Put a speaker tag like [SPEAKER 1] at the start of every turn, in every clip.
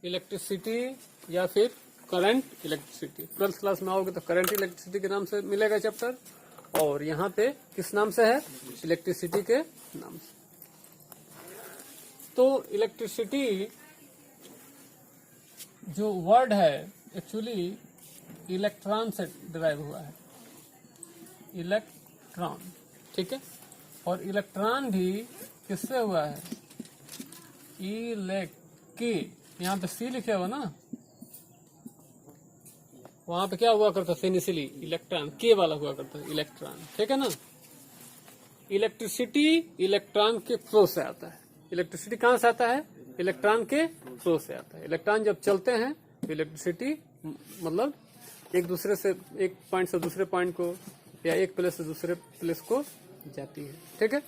[SPEAKER 1] Electricity या फिर current electricity. 12th class में आओगे तो करंट इलेक्ट्रिसिटी के नाम से मिलेगा चैप्टर, और यहाँ पे किस नाम से है? इलेक्ट्रिसिटी के नाम से। तो इलेक्ट्रिसिटी जो वर्ड है एक्चुअली इलेक्ट्रॉन से डिराइव हुआ है, इलेक्ट्रॉन, ठीक है। और इलेक्ट्रॉन भी किससे हुआ है? के, यहाँ पे सी लिखे हुआ ना, वहां पे क्या हुआ करता था इनिशियली? इलेक्ट्रॉन, के वाला हुआ करता है इलेक्ट्रॉन, ठीक है ना। इलेक्ट्रिसिटी इलेक्ट्रॉन के फ्लो से आता है। इलेक्ट्रिसिटी कहाँ से आता है? इलेक्ट्रॉन के फ्लो से आता है। इलेक्ट्रॉन जब चलते हैं तो इलेक्ट्रिसिटी मतलब एक दूसरे से, एक पॉइंट से दूसरे पॉइंट को, या एक प्लेस से दूसरे प्लेस को जाती है, ठीक है।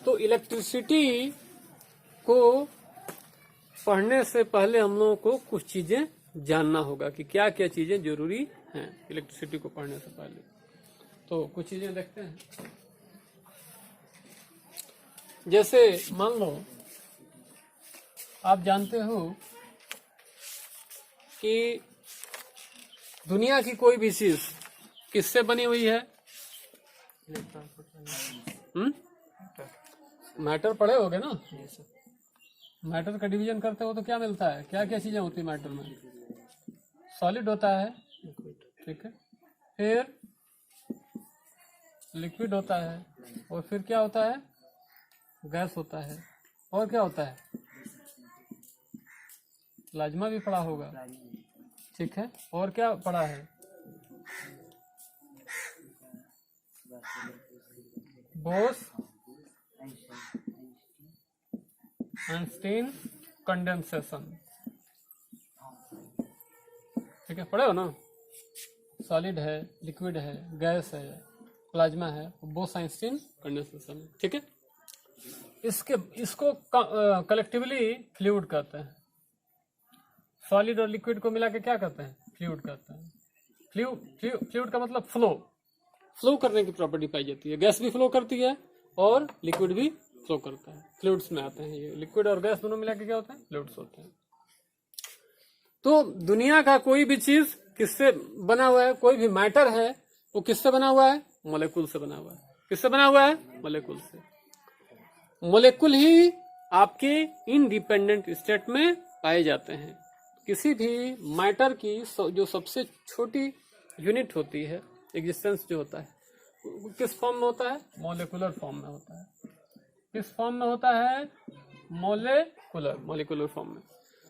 [SPEAKER 1] तो इलेक्ट्रिसिटी को पढ़ने से पहले हम लोगों को कुछ चीजें जानना होगा कि क्या क्या चीजें जरूरी हैं इलेक्ट्रिसिटी को पढ़ने से पहले। तो कुछ चीजें देखते हैं। जैसे मान लो आप जानते हो कि दुनिया की कोई भी चीज किससे बनी हुई है? मैटर पढ़े होगे ना। मैटर का डिवीजन करते हो तो क्या मिलता है? क्या क्या चीजें होती है मैटर में? सॉलिड होता है, ठीक है, फिर लिक्विड होता है, और फिर क्या होता है? गैस होता है, और क्या होता है? प्लाज्मा भी पढ़ा होगा, ठीक है। और क्या पढ़ा है? बोस आइंस्टीन कंडेंसेशन, ठीक है, पढ़े हो ना। सॉलिड है, लिक्विड है, गैस है, प्लाज्मा है, बोस आइंस्टीन कंडेंसेशन है, ठीक है। इसको कलेक्टिवली फ्लूइड कहते हैं। सॉलिड और लिक्विड को मिला के क्या कहते हैं? फ्लूइड कहते हैं। फ्लूइड का मतलब फ्लो करने की प्रॉपर्टी पाई जाती है। गैस भी फ्लो करती है और लिक्विड भी फ्लो करता है, फ्लूइड्स में आते हैं ये। लिक्विड और गैस दोनों मिला के क्या होते हैं? फ्लूइड्स होते हैं। तो दुनिया का कोई भी चीज किससे बना हुआ है? कोई भी मैटर है वो किससे बना हुआ है? मॉलिक्यूल से बना हुआ है। किससे बना हुआ है? मॉलिक्यूल से। मॉलिक्यूल ही आपके इंडिपेंडेंट स्टेट में पाए जाते हैं। किसी भी मैटर की जो सबसे छोटी यूनिट होती है, एग्जिस्टेंस जो होता है, किस फॉर्म में होता है? मॉलिक्यूलर फॉर्म में होता है। किस फॉर्म में होता है? मॉलिक्यूलर फॉर्म में।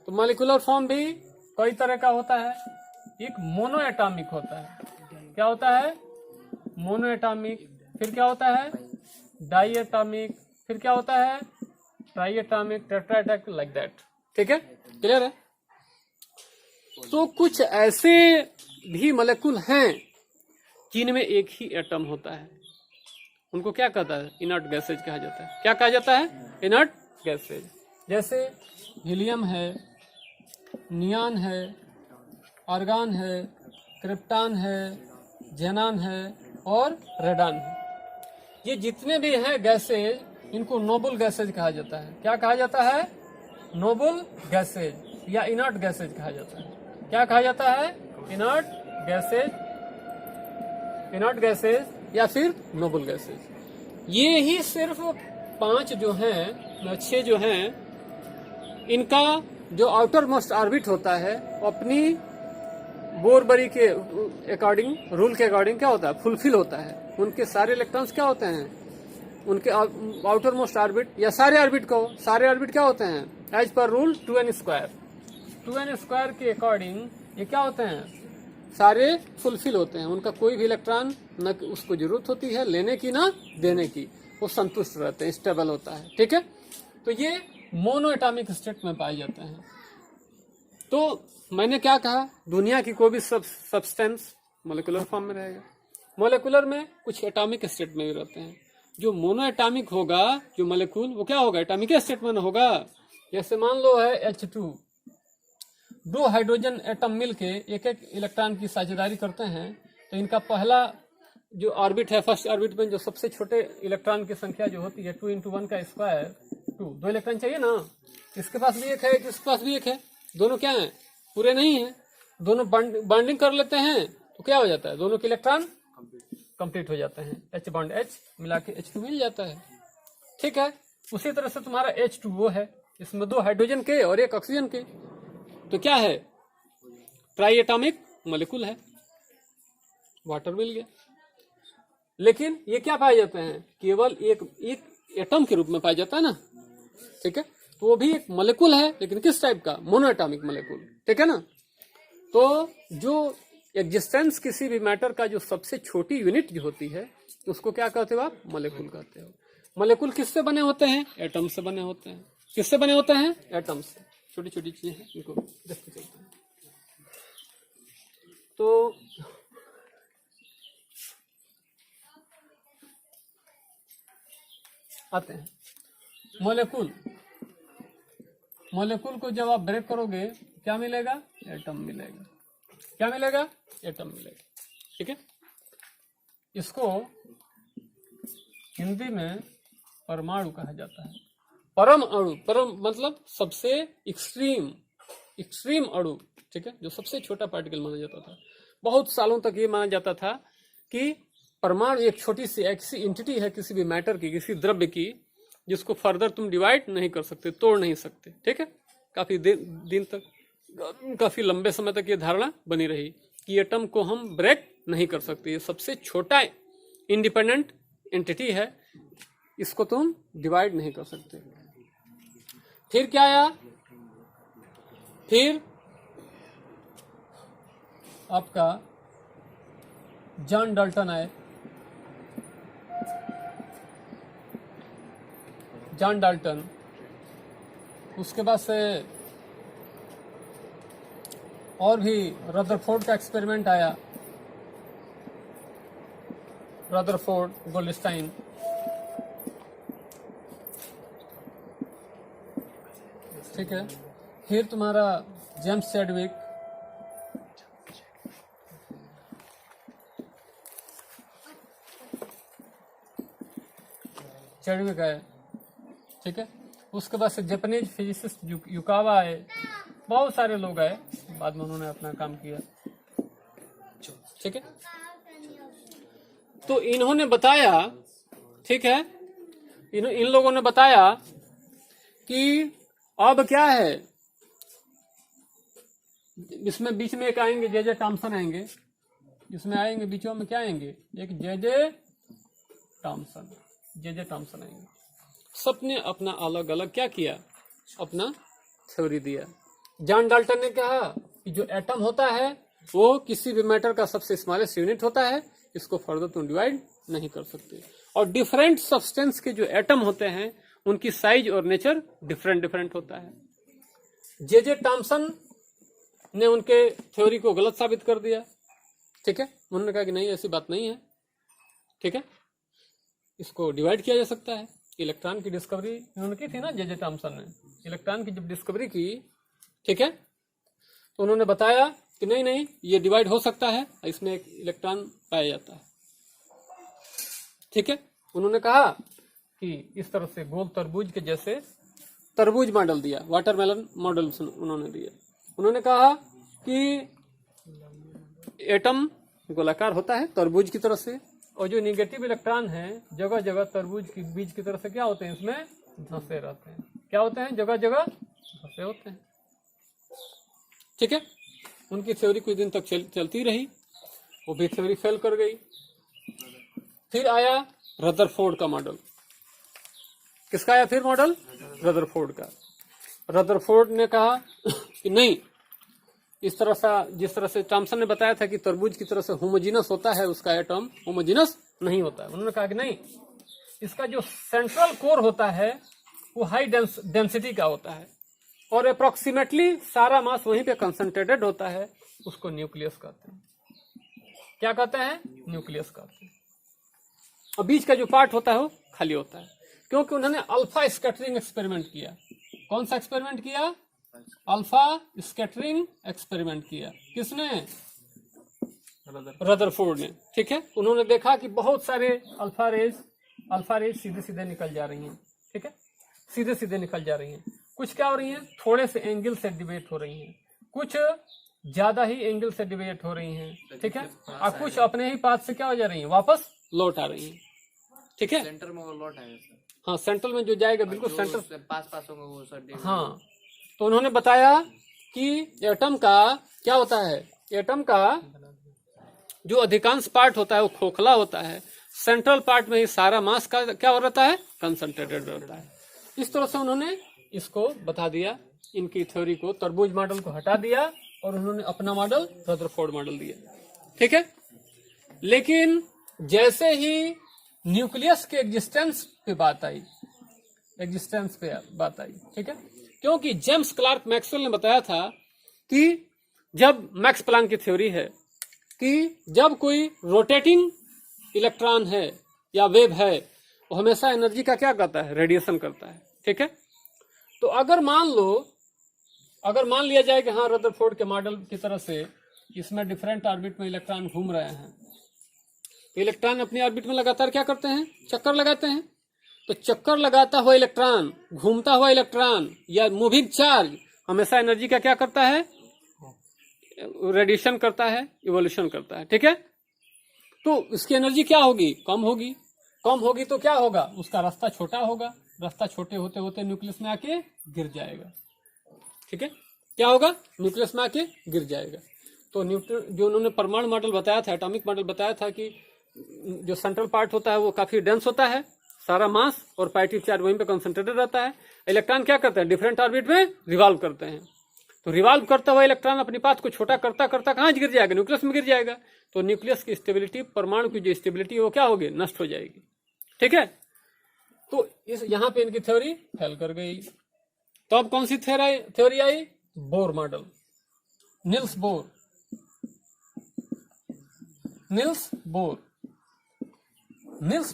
[SPEAKER 1] तो मॉलिक्यूलर फॉर्म भी कई तरह का होता है। एक मोनो एटॉमिक होता है। क्या होता है? Mono atomic. फिर क्या होता है? Di atomic. फिर क्या होता है? Tri atomic, tetra atomic, like that, ठीक है, क्लियर है। तो कुछ ऐसे भी मॉलिक्यूल हैं जिनमें एक ही एटम होता है। उनको क्या कहता है? इनर्ट गैसेज कहा जाता है। क्या कहा जाता है? Inert gases. जैसे हीलियम है, नियॉन है, आर्गन है, क्रिप्टॉन है, जेनॉन है और रेडॉन है। ये जितने भी हैं गैसेज, इनको नोबल गैसेज कहा जाता है। क्या कहा जाता है? नोबल गैसेज या इनर्ट गैसेज कहा जाता है। क्या कहा जाता है? इनर्ट गैसेज या फिर नोबल गैसेज। ये ही सिर्फ 5 जो हैं, 6 जो हैं, इनका जो आउटर मोस्ट ऑर्बिट होता है अपनी बोरबरी के अकॉर्डिंग, रूल के अकॉर्डिंग क्या होता है? फुलफिल होता है। उनके सारे इलेक्ट्रॉन्स क्या होते हैं? उनके आउटर मोस्ट ऑर्बिट या सारे ऑर्बिट क्या होते हैं? As per rule 2n²। 2n² के अकॉर्डिंग ये क्या होते हैं? सारे फुलफिल होते हैं। उनका कोई भी इलेक्ट्रॉन न उसको जरूरत होती है लेने की ना देने की, वो संतुष्ट रहते हैं, स्टेबल होता है, ठीक है। तो ये मोनो एटॉमिक स्टेट में पाए जाते हैं। तो मैंने क्या कहा? दुनिया की कोई भी सब्सटेंस मॉलिक्यूलर फॉर्म में रहेगा। मॉलिक्यूलर में कुछ एटॉमिक स्टेट में भी रहते हैं। जो मोनो एटॉमिक होगा, जो मॉलिक्यूल, वो क्या होगा? एटॉमिक स्टेट में होगा। जैसे मान लो है H2, 2 हाइड्रोजन एटम मिलके एक एक इलेक्ट्रॉन की साझेदारी करते हैं, तो इनका पहला जो ऑर्बिट है, फर्स्ट ऑर्बिट में जो सबसे छोटे इलेक्ट्रॉन की संख्या जो होती है 2 × 1 का स्क्वायर 2, 2 इलेक्ट्रॉन चाहिए ना, इसके पास भी एक है, इसके पास भी एक है, दोनों क्या है, पूरे नहीं है, दोनों बॉन्डिंग कर लेते हैं तो क्या हो जाता है, दोनों के इलेक्ट्रॉन कंप्लीट हो जाते हैं, H बॉन्ड H मिला के H2 मिल जाता है। ठीक है, उसी तरह से तुम्हारा H2O है, इसमें 2 हाइड्रोजन के और 1 ऑक्सीजन के, तो क्या है, ट्राई एटॉमिक मॉलिक्यूल है, वाटर मिल गया। लेकिन ये क्या पाए जाते हैं, केवल एक एटम के रूप में पाया जाता है ना। ठीक है, तो वो भी एक मॉलिक्यूल है, लेकिन किस टाइप का, मोनो एटॉमिक मॉलिक्यूल। ठीक है ना, तो जो एग्जिस्टेंस किसी भी मैटर का जो सबसे छोटी यूनिट जो होती है उसको क्या कहते हो आप, मॉलिक्यूल कहते हो। मॉलिक्यूल किससे बने होते हैं, एटम से बने होते हैं। किससे बने होते हैं, एटम से। छोटी छोटी चीजें हैं, इनको देखते चलते हैं। तो आते हैं मॉलिक्यूल। मॉलिक्यूल को जब आप ब्रेक करोगे क्या मिलेगा, एटम मिलेगा। क्या मिलेगा, एटम मिलेगा। ठीक है, इसको हिंदी में परमाणु कहा जाता है। परम अणु, परम मतलब सबसे एक्सट्रीम अणु। ठीक है, जो सबसे छोटा पार्टिकल माना जाता था। बहुत सालों तक ये माना जाता था कि परमाणु एक छोटी सी ऐसी एंटिटी है किसी भी मैटर की, किसी द्रव्य की, जिसको फर्दर तुम डिवाइड नहीं कर सकते, तोड़ नहीं सकते। ठीक है, काफी दिन तक, काफी लंबे समय तक ये धारणा बनी रही कि एटम को हम ब्रेक नहीं कर सकते, ये सबसे छोटा इंडिपेंडेंट एंटिटी है, इसको तुम डिवाइड नहीं कर सकते। फिर क्या आया, फिर आपका जॉन डाल्टन आए। जॉन डाल्टन, उसके बाद से और भी रदरफोर्ड का एक्सपेरिमेंट आया, रदरफोर्ड, गोल्डस्टाइन। ठीक है, फिर तुम्हारा जेम्स चैडविक, है। ठीक है, उसके बाद से जापानीज फिजिसिस्ट युकावा आए, बहुत सारे लोग आए, बाद में उन्होंने अपना काम किया। ठीक है, तो इन्होंने बताया, ठीक है, इन लोगों ने बताया कि अब क्या है, इसमें बीच में एक आएंगे जे टॉमसन आएंगे, इसमें आएंगे बीचों में क्या आएंगे, एक जे टॉमसन आएंगे। सबने अपना अलग अलग क्या किया, अपना थ्योरी दिया। जॉन डाल्टन ने कहा कि जो एटम होता है वो किसी भी मैटर का सबसे स्मॉलेस्ट यूनिट होता है, इसको फर्दर तुम डिवाइड नहीं कर सकते। और डिफरेंट सब्सटेंस के जो एटम होते हैं उनकी साइज और नेचर डिफरेंट होता है। जे टॉमसन ने उनके थ्योरी को गलत साबित कर दिया। ठीक है, उन्होंने कहा कि नहीं, ऐसी बात नहीं है। ठीक है, इसको डिवाइड किया जा सकता है। इलेक्ट्रॉन की डिस्कवरी उन्होंने की थी ना, जे टॉमसन ने इलेक्ट्रॉन की जब डिस्कवरी की, ठीक है, तो उन्होंने बताया कि नहीं, ये डिवाइड हो सकता है, इसमें एक इलेक्ट्रॉन पाया जाता है। ठीक है, उन्होंने कहा कि इस तरह से गोल तरबूज के जैसे तरबूज मॉडल दिया, वाटरमेलन मॉडल उन्होंने दिया। उन्होंने कहा कि एटम गोलाकार होता है तरबूज की तरह से, और जो निगेटिव इलेक्ट्रॉन है जगह जगह तरबूज की बीज की तरह से क्या होते हैं, इसमें धंसे रहते हैं। क्या होते हैं, जगह जगह धंसे होते हैं। ठीक है, उनकी थ्योरी कुछ दिन तक चलती रही, वो भी थ्योरी फेल कर गई। फिर आया रदरफोर्ड का मॉडल। किसका आया फिर मॉडल, रदरफोर्ड का। रदरफोर्ड ने कहा कि नहीं, इस तरह सा जिस तरह से टॉमसन ने बताया था कि तरबूज की तरह से होमोजीनस होता है, उसका एटम होमोजीनस नहीं होता है। उन्होंने कहा कि नहीं, इसका जो सेंट्रल कोर होता है वो हाई डेंसिटी का होता है और अप्रोक्सीमेटली सारा मास वहीं पे कंसंट्रेटेड होता है, उसको न्यूक्लियस कहते हैं। क्या कहते हैं, न्यूक्लियस कहते हैं। और बीच का जो पार्ट होता है वो खाली होता है, क्योंकि उन्होंने अल्फा स्कैटरिंग एक्सपेरिमेंट किया। कौन सा एक्सपेरिमेंट किया, अल्फा स्कैटरिंग एक्सपेरिमेंट किया। किसने, रदरफोर्ड ने, ठीक है। उन्होंने देखा कि बहुत सारे अल्फा रेज सीधे सीधे निकल जा रही हैं, ठीक है, सीधे सीधे निकल जा रही हैं। कुछ क्या हो रही हैं, थोड़े से एंगल से डिवेट हो रही हैं, कुछ ज्यादा ही एंगल से डिवेट हो रही हैं, ठीक है, और कुछ अपने ही पाथ से क्या हो जा रही हैं, वापस लौट आ रही हैं, ठीक है।
[SPEAKER 2] सेंटर में वो लौट आएगा सर।
[SPEAKER 1] हाँ, सेंट्रल में जो जाएगा बिल्कुल सेंटर
[SPEAKER 2] पास होगा वो सर।
[SPEAKER 1] हाँ, तो उन्होंने बताया कि एटम का क्या होता है, एटम का जो अधिकांश पार्ट होता है वो खोखला होता है, सेंट्रल पार्ट में ही सारा मास का क्या हो रहता है, कंसंट्रेटेड रहता है। इस तरह से उन्होंने इसको बता दिया, इनकी थ्योरी को, तरबूज मॉडल को हटा दिया और उन्होंने अपना मॉडल रदरफोर्ड मॉडल दिया, ठीक है। लेकिन जैसे ही न्यूक्लियस के एग्जिस्टेंस पे बात आई, ठीक है, क्योंकि जेम्स क्लार्क मैक्सवेल ने बताया था कि जब मैक्स प्लैंक की थ्योरी है कि जब कोई रोटेटिंग इलेक्ट्रॉन है या वेव है वो हमेशा एनर्जी का क्या करता है, रेडिएशन करता है, ठीक है। तो अगर मान लिया जाए कि हाँ रदरफोर्ड के मॉडल की तरह से इसमें डिफरेंट ऑर्बिट में इलेक्ट्रॉन घूम रहे हैं, तो इलेक्ट्रॉन अपनी ऑर्बिट में लगातार क्या करते हैं, चक्कर लगाते हैं। तो चक्कर लगाता हुआ इलेक्ट्रॉन, घूमता हुआ इलेक्ट्रॉन या मूविंग चार्ज हमेशा एनर्जी का क्या करता है, रेडिएशन करता है, इवोल्यूशन करता है, ठीक है। तो इसकी एनर्जी क्या होगी, कम होगी तो क्या होगा, उसका रास्ता छोटा होगा, रास्ता छोटे होते होते न्यूक्लियस में आके गिर जाएगा, ठीक है। क्या होगा, न्यूक्लियस में आके गिर जाएगा। तो जो उन्होंने परमाणु मॉडल बताया था, एटॉमिक मॉडल बताया था कि जो सेंट्रल पार्ट होता है वो काफी डेंस होता है, सारा मास और पॉजिटिव चार्ज वहीं पे कंसंट्रेटेड रहता है। इलेक्ट्रॉन क्या करते हैं, डिफरेंट ऑर्बिट में रिवॉल्व करते हैं। तो रिवॉल्व करता हुआ इलेक्ट्रॉन अपनी पाथ को छोटा करता करता कहाँ गिर जाएगा, न्यूक्लियस में गिर जाएगा। तो न्यूक्लियस की स्टेबिलिटी, परमाणु की जो स्टेबिलिटी वो क्या होगी, नष्ट हो जाएगी, ठीक है। तो इस यहाँ पे इनकी थ्योरी फेल कर गई। तो अब कौन सी थ्योरी आई, बोर मॉडल, निल्स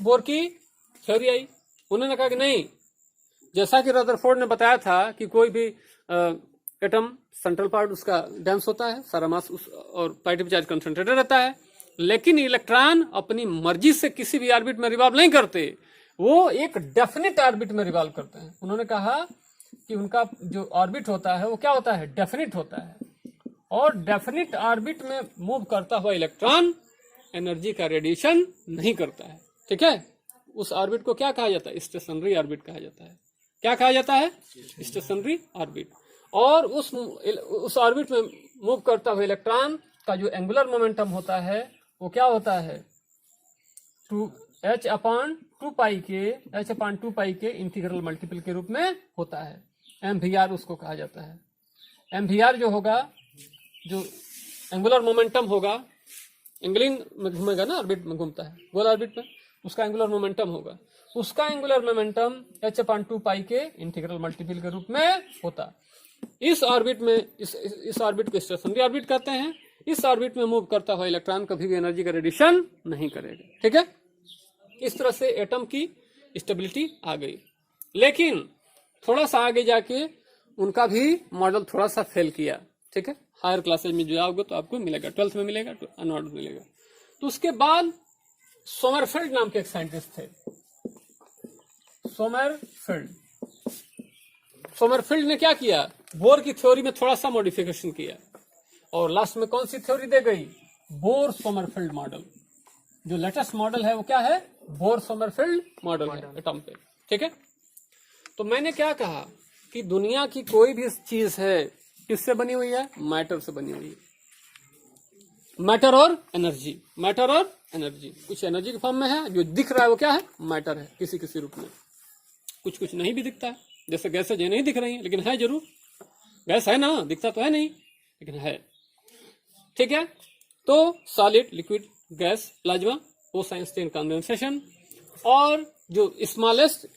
[SPEAKER 1] बोर की थ्योरी आई। उन्होंने कहा कि नहीं, जैसा कि रदरफोर्ड ने बताया था कि कोई भी एटम सेंट्रल पार्ट उसका डेंस होता है, सारा मास उस और पॉजिटिव चार्ज कंसंट्रेटेड रहता है, लेकिन इलेक्ट्रॉन अपनी मर्जी से किसी भी ऑर्बिट में रिवॉल्व नहीं करते, वो एक डेफिनेट ऑर्बिट में रिवॉल्व करते हैं। उन्होंने कहा कि उनका जो ऑर्बिट होता है वो क्या होता है, डेफिनेट होता है, और डेफिनेट ऑर्बिट में मूव करता हुआ इलेक्ट्रॉन एनर्जी का रेडिएशन नहीं करता है, ठीक है। उस ऑर्बिट को क्या कहा जाता है, स्टेशनरी ऑर्बिट कहा जाता है। क्या कहा जाता है, स्टेशनरी ऑर्बिट। और उस ऑर्बिट में मूव करता हुआ इलेक्ट्रॉन का जो एंगुलर मोमेंटम होता है वो क्या होता है, h/2 के इंटीग्रल मल्टीपल के रूप में होता है। MVR उसको कहा जाता है। MVR जो होगा, जो एंगुलर मोमेंटम होगा, एंगलिंग में घूमेगा ना, ऑर्बिट में घूमता है, गोल ऑर्बिट में, उसका एंगुलर मोमेंटम होगा, उसका एंगुलर मोमेंटम h/2 के इंटीग्रल मल्टीपल के रूप में होता। इस ऑर्बिट में इस ऑर्बिट को स्टेशनरी ऑर्बिट कहते हैं। इस ऑर्बिट में मूव करता हुआ इलेक्ट्रॉन कभी भी एनर्जी का रेडिएशन नहीं करेगा, ठीक है। इस तरह से एटम की स्टेबिलिटी आ गई। लेकिन थोड़ा सा आगे जाके उनका भी मॉडल थोड़ा सा फेल किया, ठीक है। हायर क्लासेज में जो आओगे तो आपको मिलेगा, 12th में मिलेगा, अनऑर्डर मिलेगा। तो उसके बाद सोमरफेल्ड नाम के एक साइंटिस्ट थे, सोमरफेल्ड ने क्या किया, बोर की थ्योरी में थोड़ा सा मॉडिफिकेशन किया और लास्ट में कौन सी थ्योरी दे गई, बोर सोमरफेल्ड मॉडल। जो लेटेस्ट मॉडल है वो क्या है, बोर सोमरफेल्ड मॉडल है एटम पे, ठीक है। तो मैंने क्या कहा कि दुनिया की कोई भी चीज है किससे बनी हुई है, मैटर से बनी हुई है। मैटर और एनर्जी, कुछ एनर्जी के फॉर्म में है, जो दिख रहा है वो क्या है, मैटर है किसी किसी रूप में। कुछ नहीं भी दिखता है, जैसे गैसें जो नहीं दिख रही है लेकिन है जरूर, गैस है ना, दिखता तो है नहीं लेकिन है, ठीक है। तो सॉलिड, लिक्विड, गैस, प्लाज्मा, वो आइंस्टाइन कंडेंसेशन, और जो स्मॉलेस्ट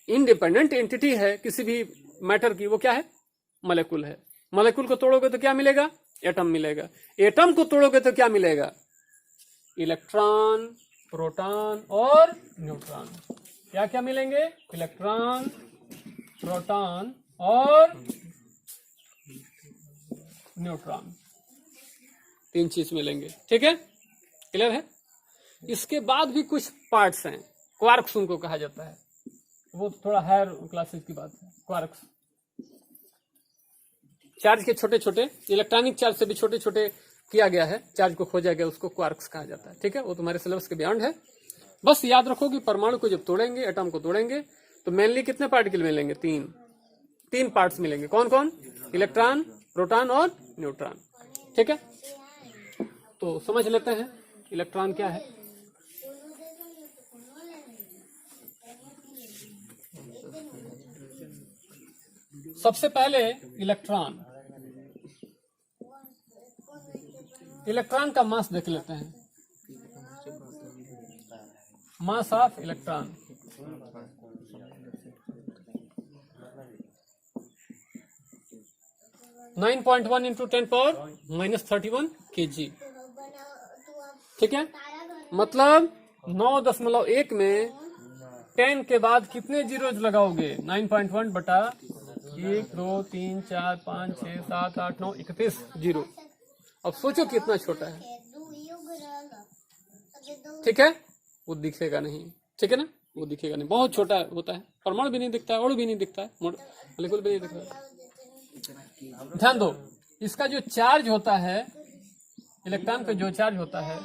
[SPEAKER 1] इंडिपेंडेंट एंटिटी है किसी भी मैटर की वो क्या है, मॉलिक्यूल है। मॉलिक्यूल को तोड़ोगे तो क्या मिलेगा, एटम मिलेगा। एटम को तोड़ोगे तो क्या मिलेगा, इलेक्ट्रॉन, प्रोटॉन और न्यूट्रॉन। क्या क्या मिलेंगे, इलेक्ट्रॉन, प्रोटॉन और न्यूट्रॉन, 3 चीज मिलेंगे, ठीक है। क्लियर है? इसके बाद भी कुछ पार्ट्स हैं, क्वार्क्स उनको कहा जाता है, वो थोड़ा हायर क्लासेस की बात है। क्वार्क्स चार्ज के छोटे छोटे, इलेक्ट्रॉनिक चार्ज से भी छोटे छोटे किया गया है, चार्ज को खोजा गया, उसको क्वार्क्स कहा जाता है। ठीक है, वो तुम्हारे सिलेबस के बियॉन्ड है। बस याद रखो कि परमाणु को जब तोड़ेंगे, एटम को तोड़ेंगे, तो मेनली कितने पार्टिकल मिलेंगे? तीन पार्ट्स मिलेंगे। कौन कौन? इलेक्ट्रॉन, प्रोटॉन और न्यूट्रॉन। ठीक है, तो समझ लेते हैं इलेक्ट्रॉन क्या है। सबसे पहले इलेक्ट्रॉन का मास देख लेते हैं। Mass of electron, (9.1 × 10⁻³ kg। ठीक है, मतलब 9.1 में 10 के बाद कितने जीरोज लगाओगे? 9.1 बटा 1 2 3 4 5 6 7 8 9 31 जीरो। अब सोचो कितना छोटा है। ठीक है, वो दिखेगा नहीं। ठीक है ना, वो दिखेगा नहीं, बहुत छोटा होता है। परमाणु भी नहीं दिखता है, अणु भी नहीं दिखता है, मोलिक्यूल भी नहीं दिखता है। ध्यान दो, इसका जो चार्ज होता है, इलेक्ट्रॉन का जो चार्ज होता है,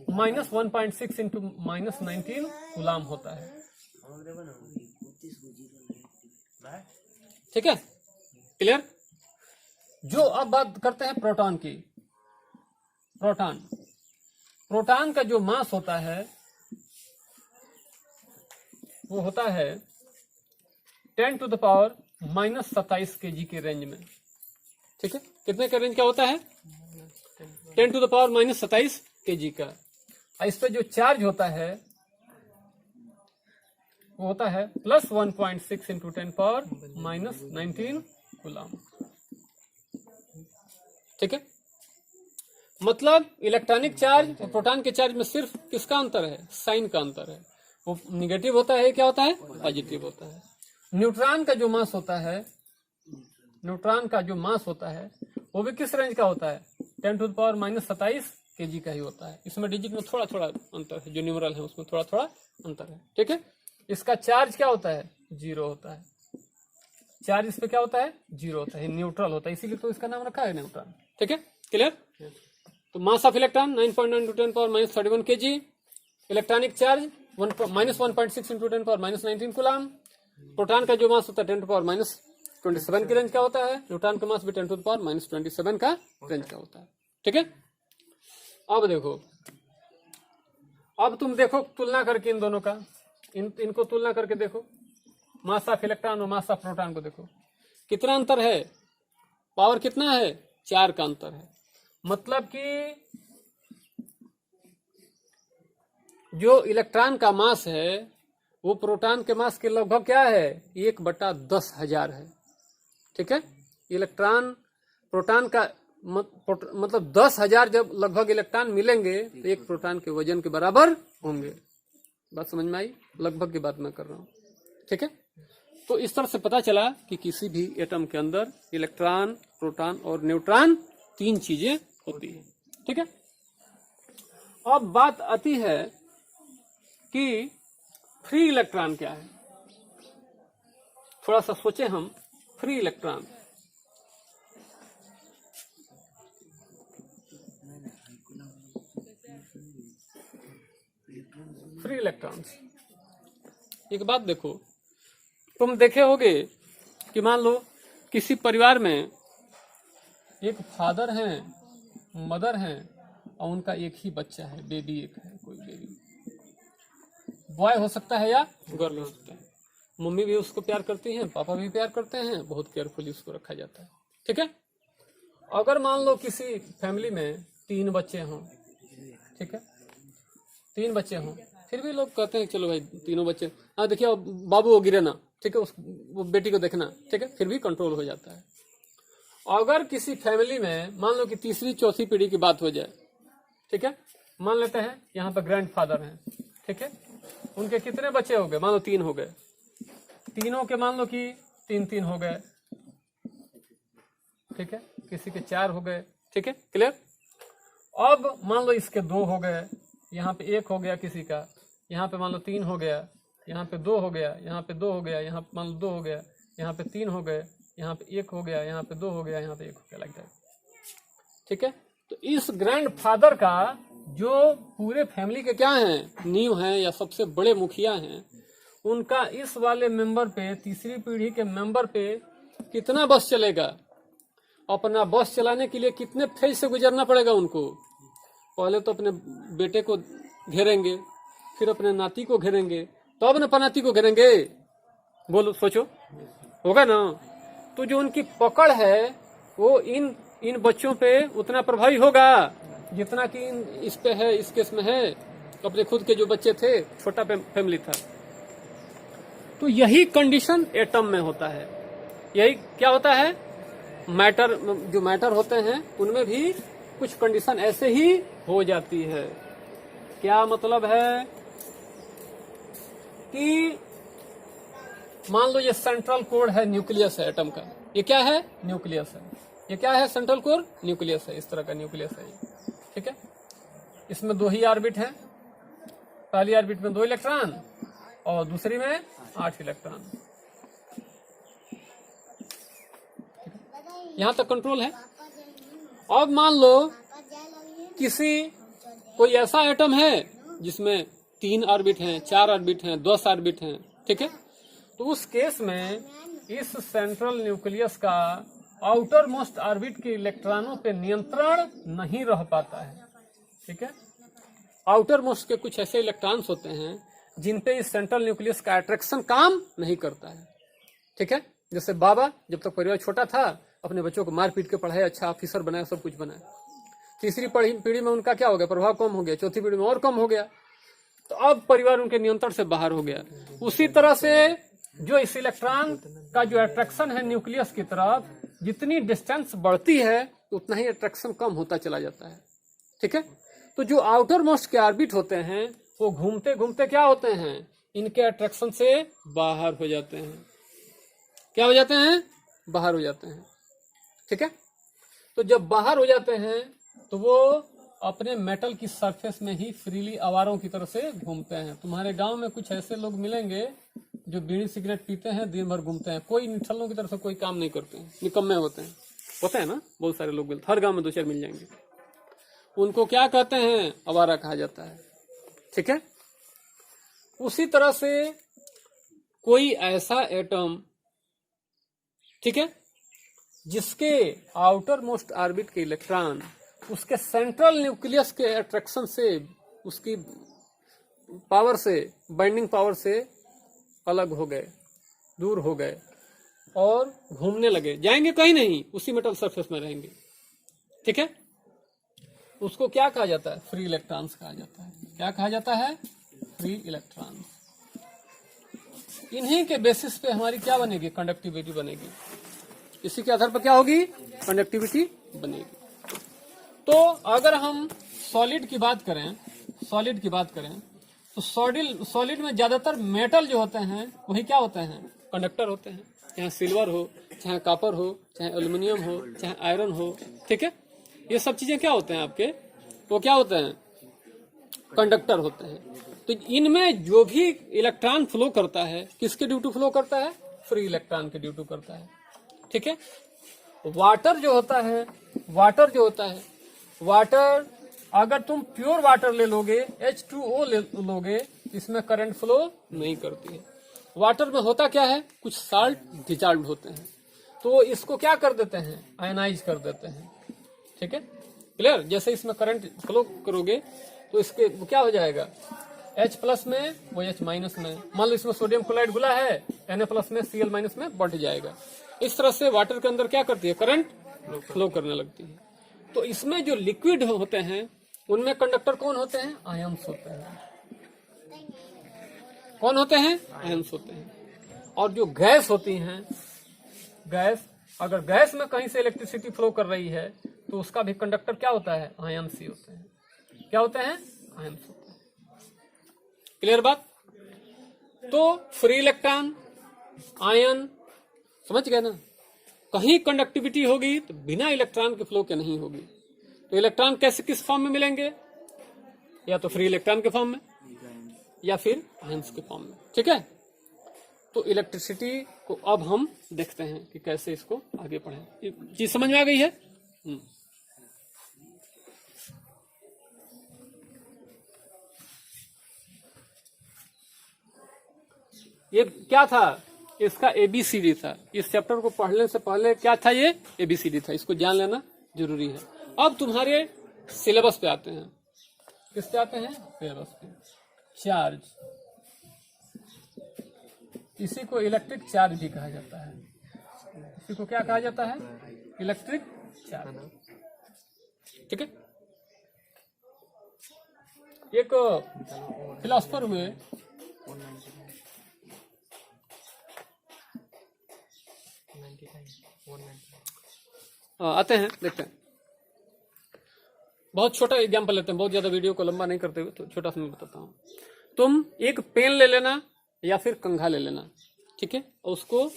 [SPEAKER 1] -1.6 × -19 कूलाम होता है। ठीक है, क्लियर? जो अब बात करते हैं प्रोटॉन की। प्रोटॉन का जो मास होता है वो होता है 10⁻⁻27 kg के रेंज में। ठीक है, कितने का रेंज क्या होता है? 10⁻⁻27 kg का। इस पे जो चार्ज होता है वो होता है +1.6 × 10⁻⁻19 कूलाम। ठीक है, मतलब इलेक्ट्रॉनिक चार्ज और प्रोटॉन के चार्ज में सिर्फ किसका अंतर है? साइन का अंतर है। वो निगेटिव होता है, क्या होता है? पॉजिटिव होता है। न्यूट्रॉन का जो मास होता है वो भी किस रेंज का होता है? 10⁻⁻27 kg का ही होता है। इसमें डिजिट में थोड़ा थोड़ा अंतर है, जो न्यूमरल है उसमें थोड़ा थोड़ा अंतर है। ठीक है, इसका चार्ज क्या होता है? 0 होता है। चार्ज इस पे क्या होता है? 0 होता है, न्यूट्रल होता है, इसीलिए तो इसका नाम रखा है न्यूट्रॉन। ठीक है, क्लियर? तो mass of electron 9.9 × 10⁻31 kg। Electronic charge -1.6 × 10⁻19 coulomb. Proton का जो मास होता है 10⁻27 की रेंज का होता है। न्यूट्रॉन का मास भी 10⁻27 का रेंज का होता है। ठीक है, अब देखो, अब तुम देखो तुलना करके इन दोनों का, इनको तुलना करके देखो। मास ऑफ इलेक्ट्रॉन और मास ऑफ प्रोटॉन को देखो, कितना अंतर है? पावर कितना है? 4 का अंतर है। मतलब कि जो इलेक्ट्रॉन का मास है वो प्रोटॉन के मास के लगभग क्या है? 1/10,000 है। ठीक है, इलेक्ट्रॉन प्रोटॉन का मतलब 10,000 जब लगभग इलेक्ट्रॉन मिलेंगे तो एक प्रोटॉन के वजन के बराबर होंगे। बात समझ में आई? लगभग की बात मैं कर रहा हूँ। ठीक है, तो इस तरह से पता चला कि किसी भी एटम के अंदर इलेक्ट्रॉन, प्रोटॉन और न्यूट्रॉन 3 चीजें होती है। ठीक है, अब बात आती है कि फ्री इलेक्ट्रॉन क्या है। थोड़ा सा सोचे हम। फ्री इलेक्ट्रॉन, फ्री इलेक्ट्रॉन्स, एक बात देखो, तुम देखे होगे कि मान लो किसी परिवार में एक फादर हैं, मदर हैं और उनका एक ही बच्चा है, बेबी एक है, कोई बेबी, बॉय हो सकता है या गर्ल हो सकता है। मम्मी भी उसको प्यार करती हैं, पापा भी प्यार करते हैं, बहुत केयरफुली उसको रखा जाता है। ठीक है, अगर मान लो किसी फैमिली में 3 बच्चे हों, ठीक है, 3 बच्चे हों, फिर भी लोग कहते हैं चलो भाई 3 बच्चे, हाँ देखिए बाबू वो गिरे ना, ठीक है, वो बेटी को देखना, ठीक है, फिर भी कंट्रोल हो जाता है। अगर किसी फैमिली में मान लो कि 3री 4थी पीढ़ी की बात हो जाए, ठीक है, मान लेते हैं यहाँ पर ग्रैंडफादर हैं, ठीक है, उनके कितने बच्चे हो गए? मान लो 3 हो गए, तीनों के मान लो कि 3 हो गए, ठीक है, किसी के 4 हो गए। ठीक है, क्लियर? अब मान लो इसके 2 हो गए, यहाँ पे 1 हो गया किसी का, यहाँ पे मान लो 3 हो गया, यहाँ पे 2 हो गया, यहाँ पे 2 हो गया, यहाँ पे मान लो 2 हो गया, यहाँ पे 3 हो गए, यहाँ पे 1 हो गया, यहाँ पे 2 हो गया, यहाँ पे 1 हो गया, लाइक दैट। ठीक है, तो इस ग्रैंडफादर का जो पूरे फैमिली के क्या हैं, नींव हैं या सबसे बड़े मुखिया हैं, उनका इस वाले मेंबर पे, तीसरी पीढ़ी के मेंबर पे कितना बस चलेगा, अपना बस चलाने के लिए कितने फेज से गुजरना पड़ेगा उनको। पहले तो अपने बेटे को घेरेंगे, फिर अपने नाती को घेरेंगे, तो अपने पनाती को घेरेंगे। बोलो, सोचो, होगा ना। तो जो उनकी पकड़ है वो इन बच्चों पे उतना प्रभावी होगा जितना कि इस पे है, इस केस में है। अपने खुद के जो बच्चे थे, छोटा फैमिली था। तो यही कंडीशन एटम में होता है। यही क्या होता है, मैटर, जो मैटर होते हैं उनमें भी कुछ कंडीशन ऐसे ही हो जाती है। क्या मतलब है कि मान लो ये सेंट्रल कोर है, न्यूक्लियस है एटम का। ये क्या है, न्यूक्लियस है। ये क्या है, सेंट्रल कोर, न्यूक्लियस है। इस तरह का न्यूक्लियस है ये। ठीक है, इसमें 2 ही ऑर्बिट है। पहली ऑर्बिट में 2 इलेक्ट्रॉन और दूसरी में 8 इलेक्ट्रॉन। यहां तक कंट्रोल है। अब मान लो कोई ऐसा एटम है जिसमें 3 ऑर्बिट हैं, 4 ऑर्बिट हैं, 10 ऑर्बिट हैं। ठीक है, तो उस केस में इस सेंट्रल न्यूक्लियस का आउटर मोस्ट ऑर्बिट के इलेक्ट्रॉनों पे नियंत्रण नहीं रह पाता है। ठीक है, आउटर मोस्ट के कुछ ऐसे इलेक्ट्रॉन्स होते हैं जिन पे इस सेंट्रल न्यूक्लियस का अट्रैक्शन काम नहीं करता है। ठीक है, जैसे बाबा जब तक परिवार छोटा था अपने बच्चों को मार पीट के पढ़ाया, अच्छा ऑफिसर बनाया, सब कुछ बनाया। तीसरी पीढ़ी में उनका क्या हो गया, प्रभाव कम हो गया। चौथी पीढ़ी में और कम हो गया, तो अब परिवार उनके नियंत्रण से बाहर हो गया। उसी तरह से जो इस इलेक्ट्रॉन का जो अट्रैक्शन है न्यूक्लियस की तरफ, जितनी डिस्टेंस बढ़ती है उतना ही अट्रैक्शन कम होता चला जाता है। ठीक है, तो जो आउटर मोस्ट के ऑर्बिट होते हैं वो घूमते घूमते क्या होते हैं, इनके अट्रैक्शन से बाहर हो जाते हैं। क्या हो जाते हैं, बाहर हो जाते हैं। ठीक है, तो जब बाहर हो जाते हैं तो वो अपने मेटल की सरफेस में ही फ्रीली आवारों की तरह से घूमते हैं। तुम्हारे गांव में कुछ ऐसे लोग मिलेंगे जो बीड़ी सिगरेट पीते हैं, दिन भर घूमते हैं, कोई निठल्लों की तरह से कोई काम नहीं करते हैं, निकम्मे होते हैं। होता है ना, बहुत सारे लोग मिलते, हर गांव में 2-4 मिल जाएंगे। उनको क्या कहते हैं, आवारा कहा जाता है। ठीक है, उसी तरह से कोई ऐसा एटम, ठीक है, जिसके आउटर मोस्ट ऑर्बिट के इलेक्ट्रॉन उसके सेंट्रल न्यूक्लियस के अट्रैक्शन से, उसकी पावर से, बाइंडिंग पावर से अलग हो गए, दूर हो गए और घूमने लगे, जाएंगे कहीं नहीं, उसी मेटल सरफेस में रहेंगे। ठीक है, उसको क्या कहा जाता है, फ्री इलेक्ट्रॉन्स कहा जाता है। क्या कहा जाता है, फ्री इलेक्ट्रॉन्स। इन्हीं के बेसिस पे हमारी क्या बनेगी, कंडक्टिविटी बनेगी। इसी के आधार पर क्या होगी, कंडक्टिविटी बनेगी। तो अगर हम सॉलिड की बात करें तो सॉलिड में ज्यादातर मेटल जो होते हैं वही क्या होते हैं, कंडक्टर होते हैं। चाहे सिल्वर हो, चाहे कॉपर हो, चाहे एल्युमिनियम हो, चाहे आयरन हो। ठीक है, ये सब चीजें क्या होते हैं आपके, वो क्या होते हैं, कंडक्टर होते हैं। तो इनमें जो भी इलेक्ट्रॉन फ्लो करता है, किसके ड्यू टू फ्लो करता है, फ्री इलेक्ट्रॉन के ड्यू टू करता है। ठीक है, वाटर जो होता है, वाटर अगर तुम प्योर वाटर ले लोगे, H2O ले लोगे, इसमें करंट फ्लो नहीं करती है। वाटर में होता क्या है, कुछ साल्ट डिसॉल्व होते हैं, तो इसको क्या कर देते हैं, आयनाइज कर देते हैं। ठीक है, क्लियर। जैसे इसमें करंट फ्लो करोगे तो इसके क्या हो जाएगा, H+ में वो H- में, मान लो इसमें सोडियम क्लोराइड घुला है, Na+ में Cl- में बढ़ जाएगा। इस तरह से वाटर के अंदर क्या करती है, करंट फ्लो करने लगती है। तो इसमें जो लिक्विड होते हैं उनमें कंडक्टर कौन होते हैं, आयन्स होते हैं। कौन होते हैं, आयन्स होते हैं। और जो गैस होती हैं, अगर गैस में कहीं से इलेक्ट्रिसिटी फ्लो कर रही है तो उसका भी कंडक्टर क्या होता है, आयन्स ही होते हैं। क्या होते हैं, आयन्स होते हैं। क्लियर बात। तो फ्री इलेक्ट्रॉन, आयन, समझ गए ना। कहीं कंडक्टिविटी होगी तो बिना इलेक्ट्रॉन के फ्लो के नहीं होगी। तो इलेक्ट्रॉन कैसे, किस फॉर्म में मिलेंगे, या तो फ्री इलेक्ट्रॉन के फॉर्म में या फिर आयंस के फॉर्म में। ठीक है, तो इलेक्ट्रिसिटी को अब हम देखते हैं कि कैसे इसको आगे पढ़ें। चीज समझ में आ गई है? ये क्या था? इसका एबीसीडी था। इस चैप्टर को पढ़ने से पहले क्या था? ये एबीसीडी था। इसको जान लेना जरूरी है। अब तुम्हारे सिलेबस पे आते हैं। किस पे आते हैं? सिलेबस पे। चार्ज, इसी को इलेक्ट्रिक चार्ज भी कहा जाता है। इसी को क्या कहा जाता है? Electric charge. ठीक है, एक फिलोसफर हुए आते हैं, देखते हैं। बहुत छोटा एग्जांपल लेते हैं, बहुत ज्यादा वीडियो को लंबा नहीं करते हुए, तो छोटा सा मैं बताता हूँ। तुम एक पेन ले लेना या फिर कंघा ले लेना, ठीक है, और उसको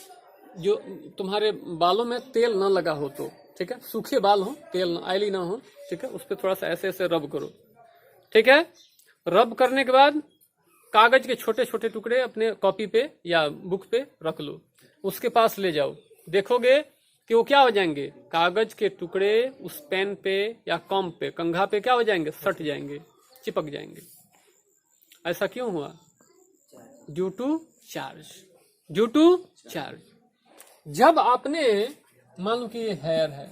[SPEAKER 1] जो तुम्हारे बालों में तेल ना लगा हो तो, ठीक है, सूखे बाल हो, तेल ना, ऑयली ना हो, ठीक है, उस पर थोड़ा सा ऐसे ऐसे रब करो। ठीक है, रब करने के बाद कागज के छोटे छोटे टुकड़े अपने कॉपी पे या बुक पे रख लो, उसके पास ले जाओ, देखोगे कि वो क्या हो जाएंगे? कागज के टुकड़े उस पेन पे या कॉम पे, कंघा पे क्या हो जाएंगे? सट जाएंगे, चिपक जाएंगे। ऐसा क्यों हुआ? Due to charge. Due to charge. जब आपने, मान लो कि ये हेयर है,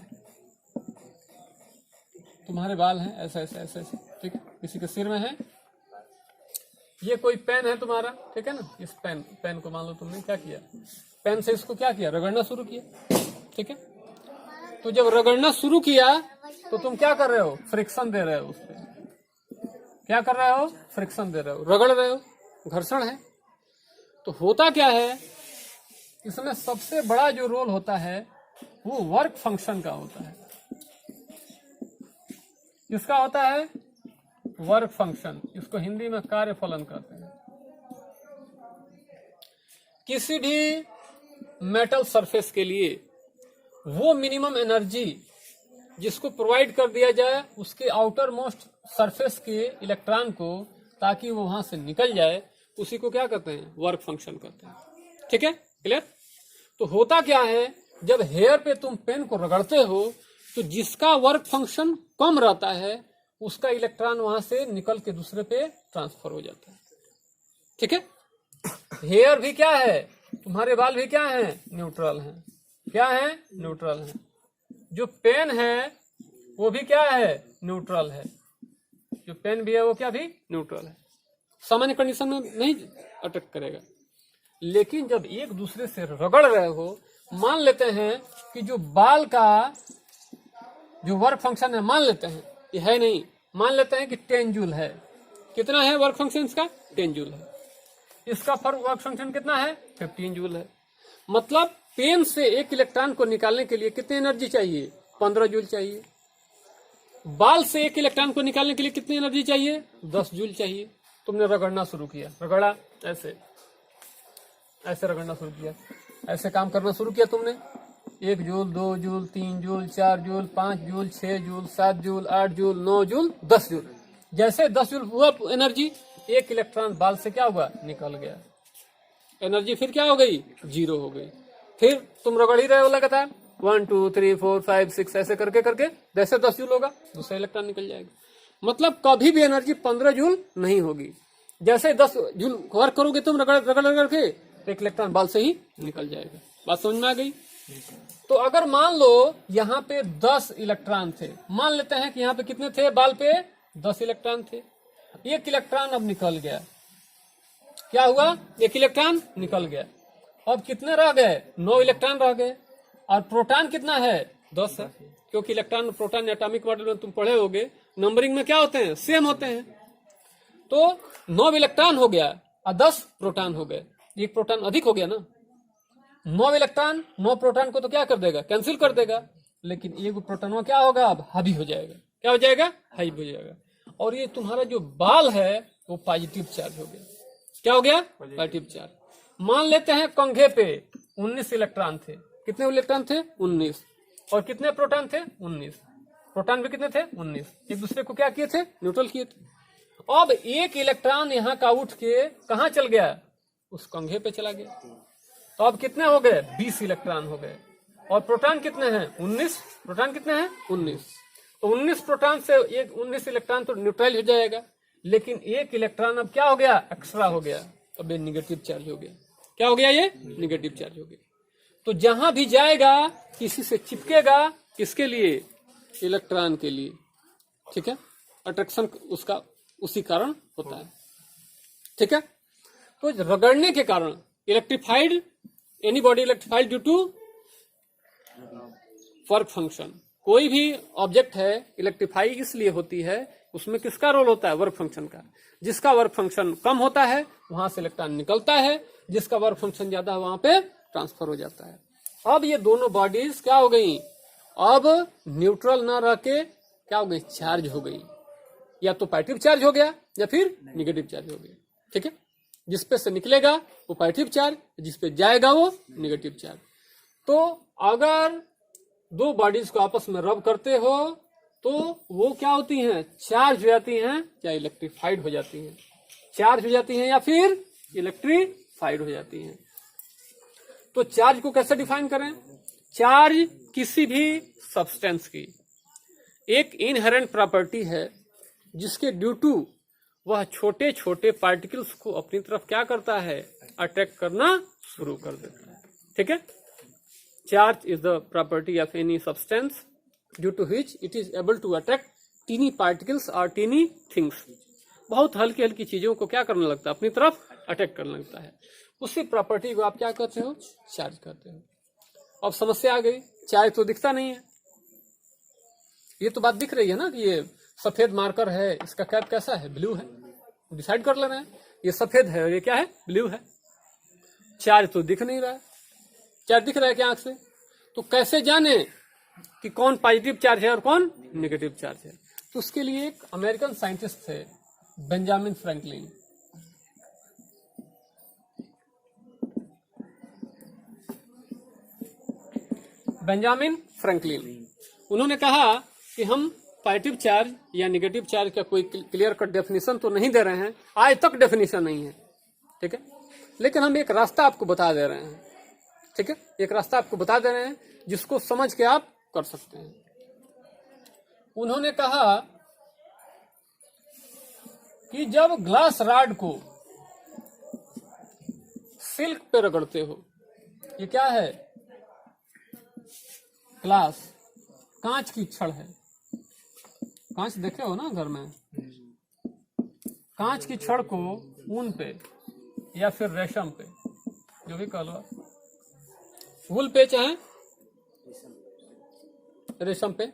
[SPEAKER 1] तुम्हारे बाल हैं ऐसा ऐसा ऐसा ऐसा, ठीक है, किसी के सिर में है, ये कोई पेन है तुम्हारा, ठीक है ना, इस पेन को मान लो तुमने क्या किया, पेन से इसको क्या किया? रगड़ना शुरू किया। ठीक है, तो जब रगड़ना शुरू किया तो तुम क्या कर रहे हो? फ्रिक्शन दे रहे हो उस पर। क्या कर रहे हो? फ्रिक्शन दे रहे हो, रगड़ रहे हो, घर्षण है। तो होता क्या है, इसमें सबसे बड़ा जो रोल होता है वो वर्क फंक्शन का होता है। किसका होता है? Work function. इसको हिंदी में कार्य फलन कहते हैं। किसी भी मेटल सरफेस के लिए वो मिनिमम एनर्जी जिसको प्रोवाइड कर दिया जाए उसके आउटर मोस्ट सरफेस के इलेक्ट्रॉन को, ताकि वो वहां से निकल जाए, उसी को क्या कहते हैं? वर्क फंक्शन कहते हैं। ठीक है, क्लियर? तो होता क्या है, जब हेयर पे तुम पेन को रगड़ते हो तो जिसका वर्क फंक्शन कम रहता है उसका इलेक्ट्रॉन वहां से निकल के दूसरे पे ट्रांसफर हो जाता है। ठीक है, हेयर भी क्या है, तुम्हारे बाल भी क्या है? न्यूट्रल हैं। क्या है? न्यूट्रल है। जो पेन है वो भी क्या है? न्यूट्रल है। जो पेन भी है वो क्या भी? न्यूट्रल है। सामान्य कंडीशन में नहीं अटैक करेगा। लेकिन जब एक दूसरे से रगड़ रहे हो, मान लेते हैं कि जो बाल का जो वर्क फंक्शन है, मान लेते हैं ये है नहीं, मान लेते हैं कि 10 जूल है। कितना है वर्क फंक्शन इसका? 10 जूल है। इसका वर्क फंक्शन कितना है? 15 जूल है। मतलब पेन से एक इलेक्ट्रॉन को निकालने के लिए कितनी एनर्जी चाहिए? 15 जूल चाहिए। बाल से एक इलेक्ट्रॉन को निकालने के लिए कितनी एनर्जी चाहिए? 10 जूल चाहिए। तुमने रगड़ना शुरू किया, रगड़ा, ऐसे ऐसे रगड़ना शुरू किया, ऐसे काम करना शुरू किया तुमने। 1 joule, 2 joule, 3 joule, 4 joule, 5 joule, 6 joule, 7 joule, 8 joule, 9 joule, 10 joule. जैसे 10 जूल हुआ एनर्जी, एक इलेक्ट्रॉन बाल से क्या हुआ? निकल गया। एनर्जी फिर क्या हो गई? 0 हो गई। फिर तुम रगड़ ही रहे हो लगातार, 1 2 3 4 5 6 ऐसे करके करके, जैसे 10 जूल होगा दूसरा इलेक्ट्रॉन निकल जाएगा। मतलब कभी भी एनर्जी 15 जूल नहीं होगी। जैसे 10 जूल वर्क करोगे तुम रगड़ रगड़ रगड़ के, एक इलेक्ट्रॉन बाल से ही निकल जाएगा। बात समझ में आ गई? तो अगर मान लो यहाँ पे 10 इलेक्ट्रॉन थे, मान लेते हैं कि यहाँ पे कितने थे? बाल पे 10 इलेक्ट्रॉन थे। एक इलेक्ट्रॉन अब निकल गया। क्या हुआ? एक इलेक्ट्रॉन निकल गया। अब कितने रह गए? 9 इलेक्ट्रॉन रह गए। और प्रोटॉन कितना है? 10 है। क्योंकि इलेक्ट्रॉन प्रोटॉन एटॉमिक मॉडल में तुम पढ़े होगे, नंबरिंग में क्या होते हैं? सेम होते हैं। तो 9 इलेक्ट्रॉन हो गया और 10 प्रोटॉन हो गए। एक प्रोटॉन अधिक हो गया ना। 9 इलेक्ट्रॉन 9 प्रोटॉन को तो क्या कर देगा? कैंसिल कर देगा। लेकिन एक प्रोटॉन क्या होगा? अब हावी हो जाएगा। क्या हो जाएगा? हाई हो जाएगा। और ये तुम्हारा जो बाल है वो पॉजिटिव चार्ज हो गया। क्या हो गया? Positive charge. मान लेते हैं कंघे पे 19 इलेक्ट्रॉन थे। कितने इलेक्ट्रॉन थे? 19। और कितने प्रोटॉन थे? 19। प्रोटॉन भी कितने थे? 19। एक दूसरे को क्या किए थे? न्यूट्रल किए थे। अब एक इलेक्ट्रॉन यहाँ का उठ के कहाँ चल गया, उस कंघे पे चला गया। तो अब कितने हो गए, 20 इलेक्ट्रॉन हो गए। और प्रोटॉन कितने हैं, 19। प्रोटॉन कितने हैं, 19। तो 19 प्रोटॉन से एक 19 इलेक्ट्रॉन तो न्यूट्रल हो जाएगा, लेकिन एक इलेक्ट्रॉन अब क्या हो गया, एक्स्ट्रा हो गया। अब ये निगेटिव चार्ज हो गया। क्या हो गया, ये निगेटिव चार्ज हो गया। तो जहां भी जाएगा किसी से चिपकेगा, किसके लिए, इलेक्ट्रॉन के लिए। ठीक है, अट्रैक्शन उसका उसी कारण होता है। ठीक है, तो रगड़ने के कारण electrified, any body electrified due to work function. कोई भी ऑब्जेक्ट है इलेक्ट्रीफाई इसलिए होती है, उसमें किसका रोल होता है, वर्क फंक्शन का। जिसका वर्क फंक्शन कम होता है वहां से इलेक्ट्रॉन निकलता है, जिसका वर्क फंक्शन ज्यादा है वहां पे ट्रांसफर हो जाता है। अब ये दोनों बॉडीज क्या हो गई, अब न्यूट्रल न रह के क्या हो गई, चार्ज हो गई। या तो पॉजिटिव चार्ज हो गया या फिर निगेटिव चार्ज हो गया। ठीक है, जिसपे से निकलेगा वो पॉजिटिव चार्ज, जिसपे जाएगा वो निगेटिव चार्ज। तो अगर दो बॉडीज को आपस में रब करते हो तो वो क्या होती हैं, चार्ज हो जाती हैं या इलेक्ट्रीफाइड हो जाती हैं। चार्ज हो जाती हैं या फिर इलेक्ट्रीफाइड हो जाती हैं। तो चार्ज को कैसे डिफाइन करें, चार्ज किसी भी सब्सटेंस की एक इनहेरेंट प्रॉपर्टी है, जिसके ड्यू टू वह छोटे छोटे पार्टिकल्स को अपनी तरफ क्या करता है, अट्रैक्ट करना शुरू कर देता है। ठीक है, charge is the property of any substance due to which it is able to attract tiny particles और टीनी थिंग्स। बहुत हल्की हल्की चीजों को क्या करने लगता है, अपनी तरफ अट्रैक्ट करने लगता है। उसी प्रॉपर्टी को आप क्या कहते हो, चार्ज कहते हो। अब समस्या आ गई, चार्ज तो दिखता नहीं है। ये तो बात दिख रही है ना कि ये सफेद मार्कर है, इसका कैप कैसा है, ब्लू है, डिसाइड कर लेना है। ये सफेद है और ये क्या है, ब्लू है। चार्ज तो दिख नहीं रहा है, चार्ज दिख रहा है क्या आंख से, तो कैसे जाने कि कौन पॉजिटिव चार्ज है और कौन नेगेटिव चार्ज है। तो उसके लिए एक अमेरिकन साइंटिस्ट थे, बेंजामिन फ्रैंकलिन। बेंजामिन फ्रैंकलिन, उन्होंने कहा कि हम पॉजिटिव चार्ज या नेगेटिव चार्ज का कोई क्लियर कट डेफिनेशन तो नहीं दे रहे हैं, आज तक डेफिनेशन नहीं है। ठीक है, लेकिन हम एक रास्ता आपको बता दे रहे हैं। ठीक है, एक रास्ता आपको बता दे रहे हैं जिसको समझ के आप कर सकते हैं। उन्होंने कहा कि जब ग्लास रॉड को सिल्क पे रगड़ते हो, ये क्या है, ग्लास, कांच की छड़ है। कांच देखे हो ना घर में, कांच की छड़ को ऊन पे या फिर रेशम पे, जो भी कह लो, वूल पे चाहे रेशम पे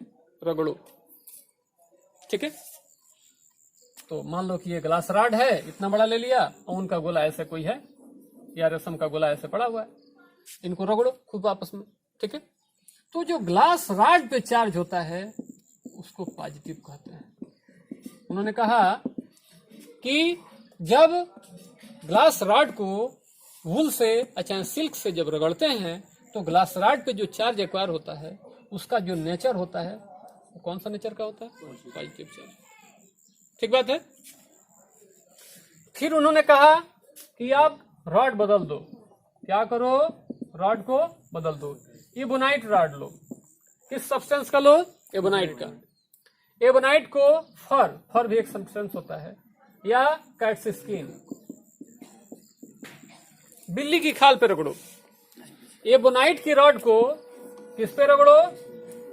[SPEAKER 1] रगड़ो। ठीक है, तो मान लो कि ये ग्लास रॉड है, इतना बड़ा ले लिया, और उनका गोला ऐसे कोई है या रेशम का गोला ऐसे पड़ा हुआ है, इनको रगड़ो खूब आपस में। ठीक है, तो जो ग्लास रॉड पे चार्ज होता है उसको पॉजिटिव कहते हैं। उन्होंने कहा कि जब ग्लास रॉड को वूल से अच्छा सिल्क से जब रगड़ते हैं तो ग्लास रॉड पे जो चार्ज एक्वायर होता है उसका जो नेचर होता है वो कौन सा नेचर का होता है, पॉजिटिव चार्ज। ठीक बात है। फिर उन्होंने कहा कि आप रॉड बदल दो, क्या करो, रॉड को बदल दो, एबोनाइट रॉड लो। किस सब्सटेंस का लो, एबोनाइट का। एबोनाइट को फर भी एक सब्सटेंस होता है, या कैट्स स्किन, बिल्ली की खाल पे रगड़ो। एबोनाइट की रॉड को किस पे रगड़ो,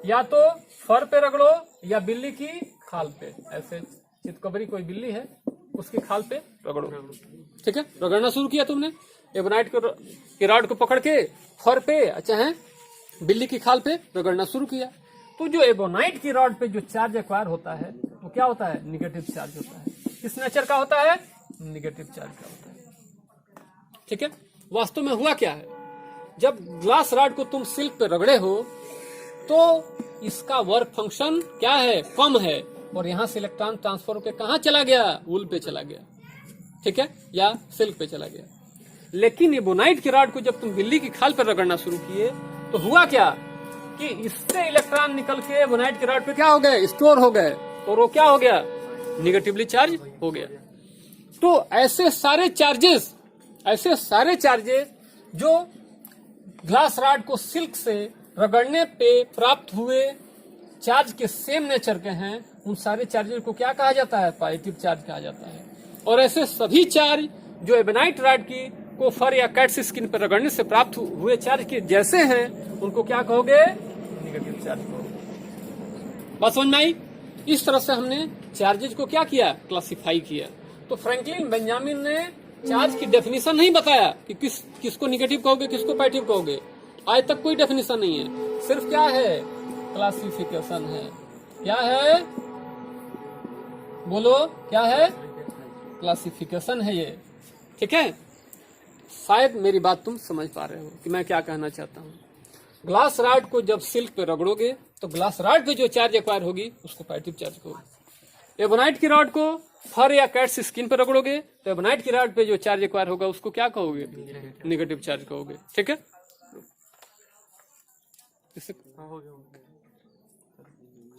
[SPEAKER 1] या तो फर पे रगड़ो या बिल्ली की खाल पे। ऐसे चितकबरी कोई बिल्ली है उसकी खाल पे रगड़ो। ठीक है, रगड़ना शुरू किया तुमने, एबोनाइट की रॉड को पकड़ के फर पे चाहे बिल्ली की खाल पे रगड़ना शुरू किया। तो जो एबोनाइट की रॉड पे जो चार्ज एक्वायर होता है वो क्या होता है, निगेटिव चार्ज होता है। किस नेचर का होता है, निगेटिव चार्ज का होता है। ठीक है, वास्तव में हुआ क्या है, जब ग्लास रॉड को तुम सिल्क पे रगड़े हो तो इसका वर्क फंक्शन क्या है, कम है, और यहां से इलेक्ट्रॉन ट्रांसफर होकर कहां चला गया, वूल पे चला गया। ठीक है, या सिल्क पे चला गया। लेकिन एबोनाइट की रॉड को जब तुम बिल्ली की खाल पर रगड़ना शुरू किए तो हुआ क्या कि इससे इलेक्ट्रॉन निकल के एबोनाइट की रॉड पे क्या हो गए, स्टोर हो गए, और वो क्या हो गया, निगेटिवली चार्ज हो गया। तो ऐसे सारे चार्जेस जो ग्लास रॉड को सिल्क से रगड़ने पे प्राप्त हुए चार्ज के सेम नेचर के हैं, उन सारे चार्जेस को क्या कहा जाता है? पॉजिटिव चार्ज कहा जाता है। और ऐसे सभी चार्ज जो एबेनाइट रॉड की को फर या कैट्स स्किन पर रगड़ने से प्राप्त हुए चार्ज के जैसे हैं, उनको क्या कहोगे? नेगेटिव चार्ज कहोगे। बात समझ में आई? इस तरह से हमने चार्जेज को क्या किया? क्लासिफाई किया। तो फ्रैंकलिन बेंजामिन ने चार्ज की डेफिनेशन नहीं बताया कि किसको नेगेटिव कहोगे, किसको पॉजिटिव कहोगे। आज तक कोई डेफिनेशन नहीं है, सिर्फ क्या है? क्लासिफिकेशन है। क्या है? बोलो क्या है? क्लासिफिकेशन है ये। ठीक है, शायद मेरी बात तुम समझ पा रहे हो कि मैं क्या कहना चाहता हूँ। ग्लास रॉड को जब सिल्क पे रगड़ोगे तो ग्लास रॉड पे जो चार्ज एक्वायर होगी उसको पॉजिटिव चार्ज कहोगे। एबोनाइट की रॉड को फर या कैट्स स्किन पे रगड़ोगे तो एबोनाइट की रॉड पे जो चार्ज एक्वायर होगा उसको क्या कहोगे? नेगेटिव चार्ज कहोगे। ठीक है,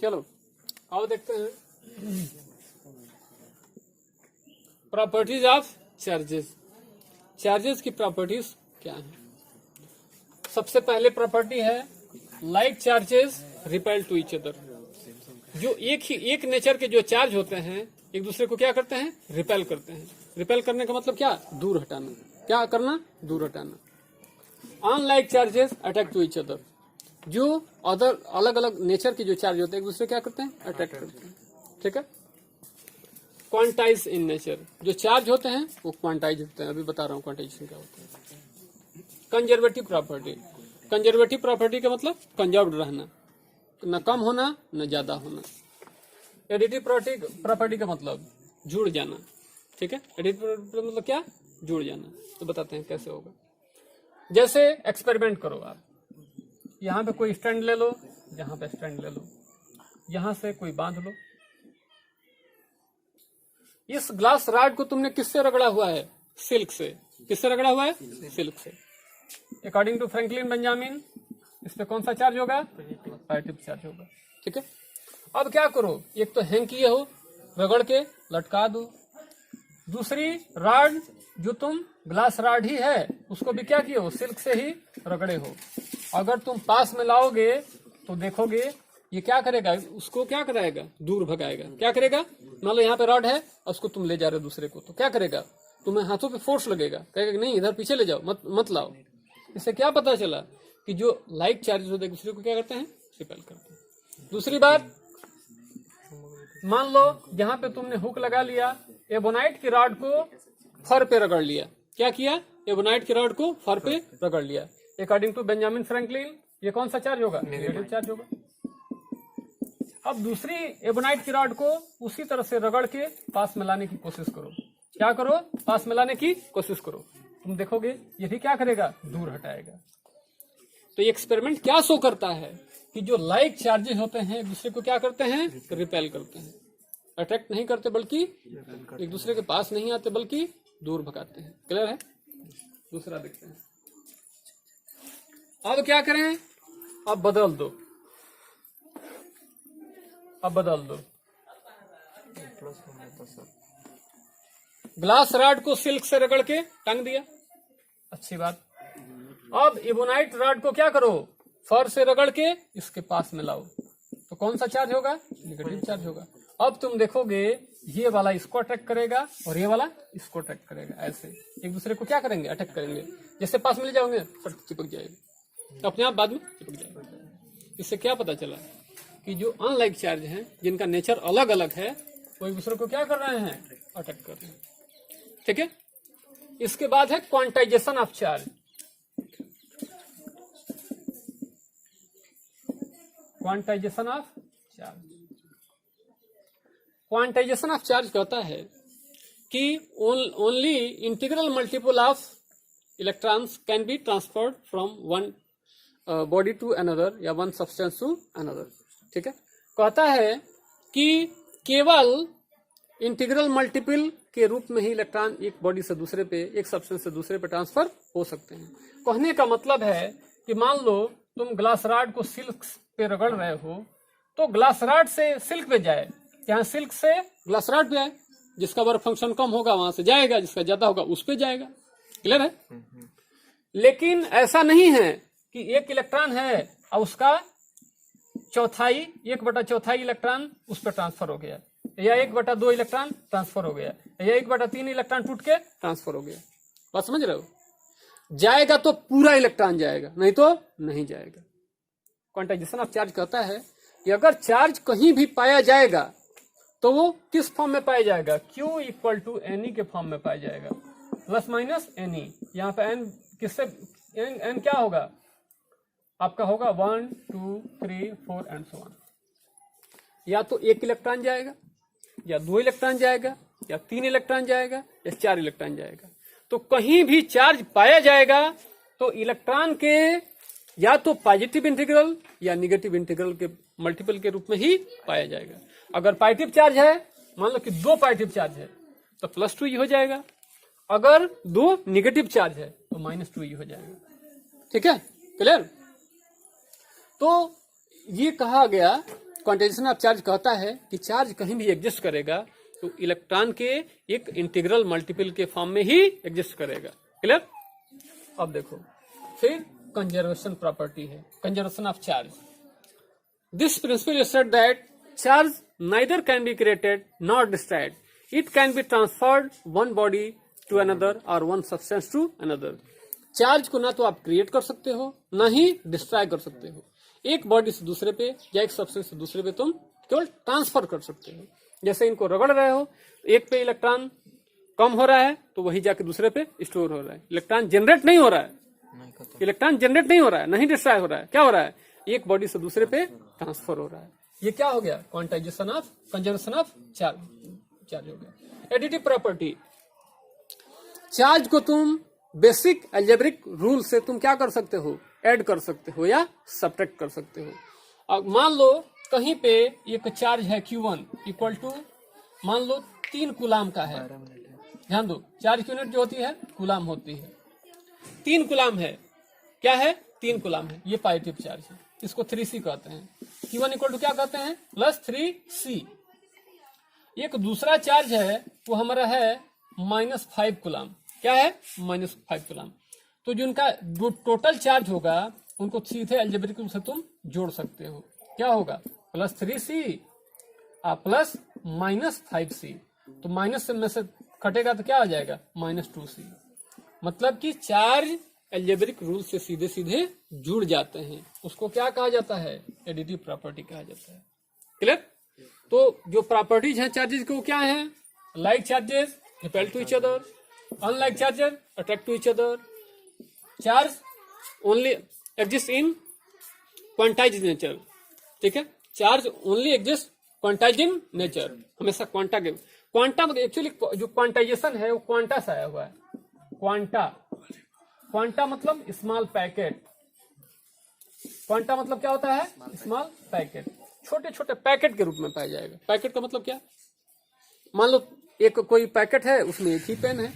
[SPEAKER 1] चलो आओ देखते हैं प्रॉपर्टीज ऑफ चार्जेस। चार्जेस की प्रॉपर्टीज क्या है? सबसे पहले प्रॉपर्टी है like charges repel to each other. जो एक नेचर के जो चार्ज होते हैं एक दूसरे को क्या करते हैं? रिपेल करते हैं। रिपेल करने का मतलब क्या? दूर हटाना। क्या करना? दूर हटाना। Unlike charges attack to each other. जो अदर अलग अलग नेचर के जो चार्ज होते हैं एक दूसरे क्या करते हैं? अटैक करते हैं। ठीक है, क्वांटाइज इन नेचर। जो चार्ज होते हैं वो क्वांटाइज होते हैं। अभी बता रहा हूँ क्वांटाइजेशन क्या होता है। Conservative property. कंजर्वेटिव प्रॉपर्टी का मतलब कंजर्व्ड रहना, न कम होना न ज्यादा होना। एडिटिव प्रॉपर्टी का मतलब जुड़ जाना। ठीक है, एडिटिव मतलब क्या? जुड़ जाना। तो बताते हैं कैसे होगा। जैसे एक्सपेरिमेंट करो आप, यहाँ पे कोई स्टैंड ले लो, यहाँ पे स्टैंड ले लो, यहाँ से कोई बांध लो। इस ग्लास रॉड को तुमने किससे रगड़ा हुआ है? सिल्क से। किससे रगड़ा हुआ है? सिल्क से। अकॉर्डिंग टू फ्रैंकलिन बेंजामिन इस पे कौन सा चार्ज होगा? पॉजिटिव चार्ज होगा। ठीक है, अब क्या करो? एक तो हैंग किए हो, रगड़ के लटका दो। दूसरी रॉड जो तुम ग्लास रॉड ही है उसको भी क्या किए हो? सिल्क से ही रगड़े हो। अगर तुम पास में लाओगे तो देखोगे ये क्या करेगा? उसको क्या कराएगा? दूर भगाएगा। क्या करेगा? मान लो यहाँ पे रॉड है और उसको तुम ले जा रहे हो दूसरे को, तो क्या करेगा? तुम्हें हाथों पे फोर्स लगेगा, कहेगा नहीं इधर पीछे ले जाओ, मत लाओ। इससे क्या पता चला कि जो लाइक चार्जेस होते हैं दूसरे को क्या करते हैं? रिपेल करते हैं। दूसरी बात, मान लो जहां पे तुमने हुक लगा लिया, एबोनाइट की रॉड को फर पे रगड़ लिया। क्या किया? एबोनाइट की रॉड को फर पे रगड़ लिया। अकॉर्डिंग टू बेंजामिन फ्रैंकलिन ये कौन सा चार्ज होगा? नेगेटिव चार्ज होगा। अब दूसरी एबोनाइट की रॉड को उसी तरह से रगड़ के पास में लाने की कोशिश करो। क्या करो? पास में लाने की कोशिश करो। तुम देखोगे ये भी क्या करेगा? दूर हटाएगा। तो ये एक्सपेरिमेंट क्या शो करता है कि जो लाइक चार्जेस होते हैं एक दूसरे को क्या करते हैं? रिपेल करते हैं। अट्रैक्ट नहीं करते बल्कि एक दूसरे के पास नहीं आते बल्कि दूर भगाते हैं। क्लियर है? दूसरा देखते हैं। अब क्या करें? अब बदल दो। अब बदल दो। ग्लास रॉड को सिल्क से रगड़ के टांग दिया, अच्छी बात। अब इबोनाइट रॉड को क्या करो? फर से रगड़ के इसके पास में लाओ, तो कौन सा चार्ज होगा? नेगेटिव चार्ज होगा। अब तुम देखोगे ये वाला इसको अटैक करेगा और ये वाला इसको अटैक करेगा। ऐसे एक दूसरे को क्या करेंगे? अटैक करेंगे। जैसे पास में ले जाओगे फट चिपक जाएगा, अपने आप बाद में चिपक जाएगा। इससे क्या पता चला कि जो अनलाइक चार्ज हैं जिनका नेचर अलग अलग है वो एक दूसरे को क्या कर रहे हैं? अटैक कर रहे हैं। ठीक है, इसके बाद है quantization of charge. Quantization of charge. Quantization of charge कहता है कि only integral multiple of electrons can be transferred from one body to another या वन सब्सटेंस टू अनदर। ठीक है, कहता है कि केवल इंटीग्रल मल्टीपल के रूप में ही इलेक्ट्रॉन एक बॉडी से दूसरे पे, एक सब्सटेंस से दूसरे पे ट्रांसफर हो सकते हैं। कहने का मतलब है कि मान लो तुम ग्लास रॉड को सिल्क पे रगड़ रहे हो तो ग्लास रॉड से सिल्क पे जाए, यहाँ सिल्क से ग्लास रॉड पे आए, जिसका वर्क फंक्शन कम होगा वहां से जाएगा, जिसका ज्यादा होगा उस पे जाएगा। क्लियर है? लेकिन ऐसा नहीं है कि एक इलेक्ट्रॉन है और उसका चौथाई 1/4 इलेक्ट्रॉन उस पर ट्रांसफर हो गया, या 1/2 इलेक्ट्रॉन ट्रांसफर हो गया, या 1/3 इलेक्ट्रॉन टूट के ट्रांसफर हो गया। बात समझ रहे हो? जाएगा तो पूरा इलेक्ट्रॉन जाएगा, नहीं तो नहीं जाएगा। क्वांटाइजेशन ऑफ चार्ज कहता है कि अगर चार्ज कहीं भी पाया जाएगा तो वो किस फॉर्म में पाया जाएगा? Q = Ne के फॉर्म में पाया जाएगा, प्लस माइनस Ne। यहाँ पे n किससे n क्या होगा आपका? होगा 1 2 3 4 एंड सो ऑन। या तो 1 इलेक्ट्रॉन जाएगा, या 2 इलेक्ट्रॉन जाएगा, या 3 इलेक्ट्रॉन जाएगा, या 4 इलेक्ट्रॉन जाएगा। तो कहीं भी चार्ज पाया जाएगा तो इलेक्ट्रॉन के या तो पॉजिटिव इंटीग्रल या निगेटिव इंटीग्रल के मल्टीपल के रूप में ही पाया जाएगा। अगर पॉजिटिव चार्ज है, मान लो कि 2 पॉजिटिव चार्ज है तो +2E हो जाएगा, अगर 2 निगेटिव चार्ज है तो -2E हो जाएगा। ठीक है? क्लियर? तो ये कहा गया, क्वांटाइजेशन ऑफ चार्ज कहता है कि चार्ज कहीं भी एग्जिस्ट करेगा तो इलेक्ट्रॉन के एक इंटीग्रल मल्टीपल के फॉर्म में ही एग्जिस्ट करेगा। क्लियर? अब देखो फिर कंजर्वेशन प्रॉपर्टी है, conservation of charge. This principle said that charge neither can be created not destroyed, it can be transferred one body to another और one substance to another. Charge को ना तो आप क्रिएट कर सकते हो, ना ही डिस्ट्रॉय कर सकते हो। एक बॉडी से दूसरे पे या एक सब्सटेंस से दूसरे पे तुम केवल ट्रांसफर कर सकते हो। जैसे इनको रगड़ रहे हो, एक पे इलेक्ट्रॉन कम हो रहा है तो वही जाके दूसरे पे स्टोर हो रहा है। इलेक्ट्रॉन जनरेट नहीं हो रहा है, इलेक्ट्रॉन जनरेट नहीं हो रहा है, नहीं डिस्ट्रॉय हो रहा है। क्या हो रहा है? एक बॉडी से दूसरे पे ट्रांसफर हो रहा है। ये क्या हो गया? Quantization of conservation of charge हो गया। एडिटिव प्रॉपर्टी, चार्ज को तुम बेसिक अलजेब्रिक रूल से तुम क्या कर सकते हो? ऐड कर सकते हो या सब्ट्रैक्ट कर सकते हो। अब मान लो कहीं पे एक चार्ज है Q1 = मान लो 3 कूलाम का है। ध्यान दो, चार्ज की यूनिट जो होती है कूलाम होती है। 3 कूलाम है, क्या है? 3 कूलाम है। ये पॉजिटिव चार्ज है, इसको 3C कहते हैं। Q1 = क्या कहते हैं? +3C। एक दूसरा चार्ज है वो हमारा है -5 कूलाम। क्या है? -5 कूलाम। तो जो उनका जो टोटल चार्ज होगा उनको सीधे अलजेब्रिक रूप से तुम जोड़ सकते हो। क्या होगा? +3C plus -5C। तो माइनस में से कटेगा तो क्या आ जाएगा? -2C। मतलब कि चार्ज अलजेब्रिक रूल से सीधे सीधे जुड़ जाते हैं। उसको क्या कहा जाता है? एडिटिव प्रॉपर्टी कहा जाता है। क्लियर? तो जो प्रॉपर्टीज हैं चार्जेस को क्या है? Like charges repel to each other, unlike charges attract to each other, charge only exist in quantized nature. ठीक है? Charge only exist quantized in nature, हमेशा क्वांटा के क्वांटा मतलब एक्चुअली जो क्वांटाइजेशन है वो क्वांटा से आया हुआ है। क्वांटा मतलब स्मॉल पैकेट। क्वांटा मतलब क्या होता है? स्मॉल पैकेट, छोटे छोटे पैकेट के रूप में पाया जाएगा। पैकेट का मतलब क्या? मान लो एक कोई पैकेट है उसमें 1 ही पेन है,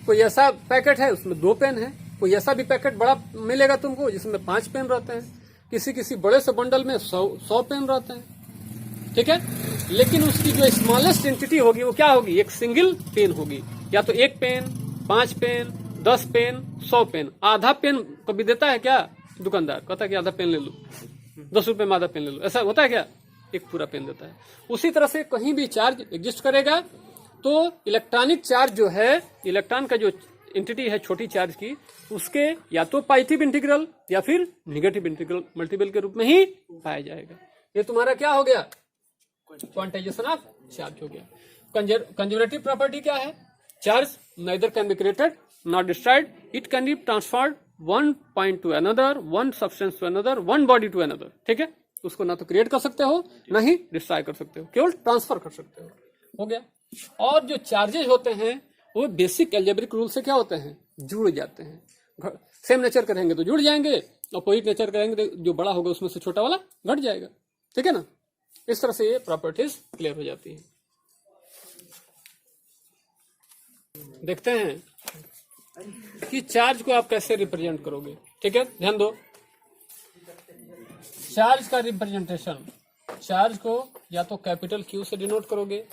[SPEAKER 1] कोई ऐसा पैकेट है उसमें 2 पेन है, कोई ऐसा भी पैकेट बड़ा मिलेगा तुमको जिसमें 5 पेन रहते हैं, किसी बड़े से बंडल में 100 पेन रहते हैं। ठीक है? लेकिन उसकी जो स्मॉलेस्ट एंटिटी होगी वो क्या होगी? एक सिंगल पेन होगी। या तो 1 पेन, 5 पेन, 10 पेन, 100 पेन। आधा पेन कभी देता है क्या दुकानदार? कहता है कि आधा पेन ले लो, 10 रुपए में आधा पेन ले लो। ऐसा होता है क्या? एक पूरा पेन देता है। उसी तरह से कहीं भी चार्ज एग्जिस्ट करेगा तो इलेक्ट्रॉनिक चार्ज जो है, इलेक्ट्रॉन का जो एंटिटी है छोटी चार्ज की, उसके या तो पॉजिटिव इंटीग्रल या फिर निगेटिव इंटीग्रल मल्टीपल के रूप में ही पाया जाएगा। ये तुम्हारा क्या हो गया? क्वांटाइजेशन ऑफ चार्ज हो गया। कंजर्वेटिव प्रॉपर्टी क्या है? Charge neither can be created not destroyed, it can be transferred one point to another, one substance to another, one body to another. ठीक है? उसको ना तो क्रिएट कर सकते हो ना ही डिस्ट्रॉय कर सकते हो, केवल ट्रांसफर कर सकते हो। हो गया। और जो चार्जेस होते हैं वो बेसिक अलजेब्रिक रूल से क्या होते हैं? जुड़ जाते हैं। सेम नेचर करेंगे तो जुड़ जाएंगे, अपोजिट नेचर करेंगे तो जो बड़ा होगा उसमें से छोटा वाला घट जाएगा। ठीक है ना? इस तरह से ये प्रॉपर्टीज क्लियर हो जाती हैं। देखते हैं कि चार्ज को आप कैसे रिप्रेजेंट करोगे। ठीक है? ध्यान दो, चार्ज का रिप्रेजेंटेशन चार्ज को या तो कैपिटल क्यू से डिनोट करोगे,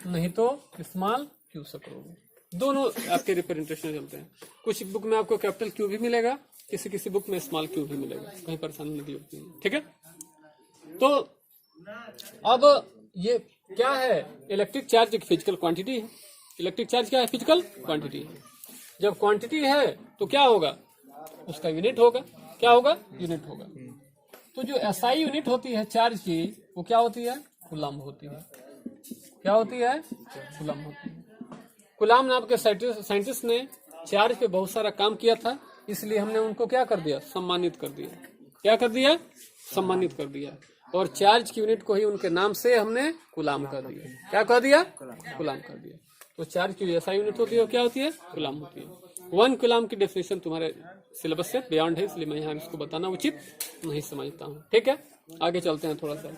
[SPEAKER 1] नहीं तो स्मॉल क्यू से करोगे। दोनों आपके रिप्रेजेंटेशन चलते हैं। कुछ बुक में आपको कैपिटल क्यू भी मिलेगा, किसी किसी बुक में स्मॉल क्यू भी मिलेगा, कहीं परेशानी नहीं होती है। ठीक है, तो अब ये क्या है? इलेक्ट्रिक चार्ज एक फिजिकल क्वांटिटी है। इलेक्ट्रिक चार्ज क्या है? फिजिकल क्वांटिटी है। जब क्वांटिटी है तो क्या होगा? उसका यूनिट होगा। क्या होगा? यूनिट होगा। तो जो एसआई यूनिट होती है चार्ज की, वो क्या होती है? कूलम्ब होती है। क्या होती है? कूलम्ब होती है। कूलम्ब नाम के साइंटिस्ट ने चार्ज पे बहुत सारा काम किया था, इसलिए हमने उनको क्या कर दिया? सम्मानित कर दिया। क्या कर दिया? सम्मानित कर दिया। और चार्ज की यूनिट को ही उनके नाम से हमने कूलम्ब कर दिया। क्या कर दिया? कूलम्ब कर दिया। तो चार्ज की जो एसआई यूनिट होती है वो क्या होती है? कूलम्ब होती है। 1 कूलम्ब की डेफिनेशन तुम्हारे सिलेबस से बियॉन्ड है, इसलिए मैं यहाँ इसको बताना उचित नहीं समझता हूँ। ठीक है, आगे चलते हैं थोड़ा सा।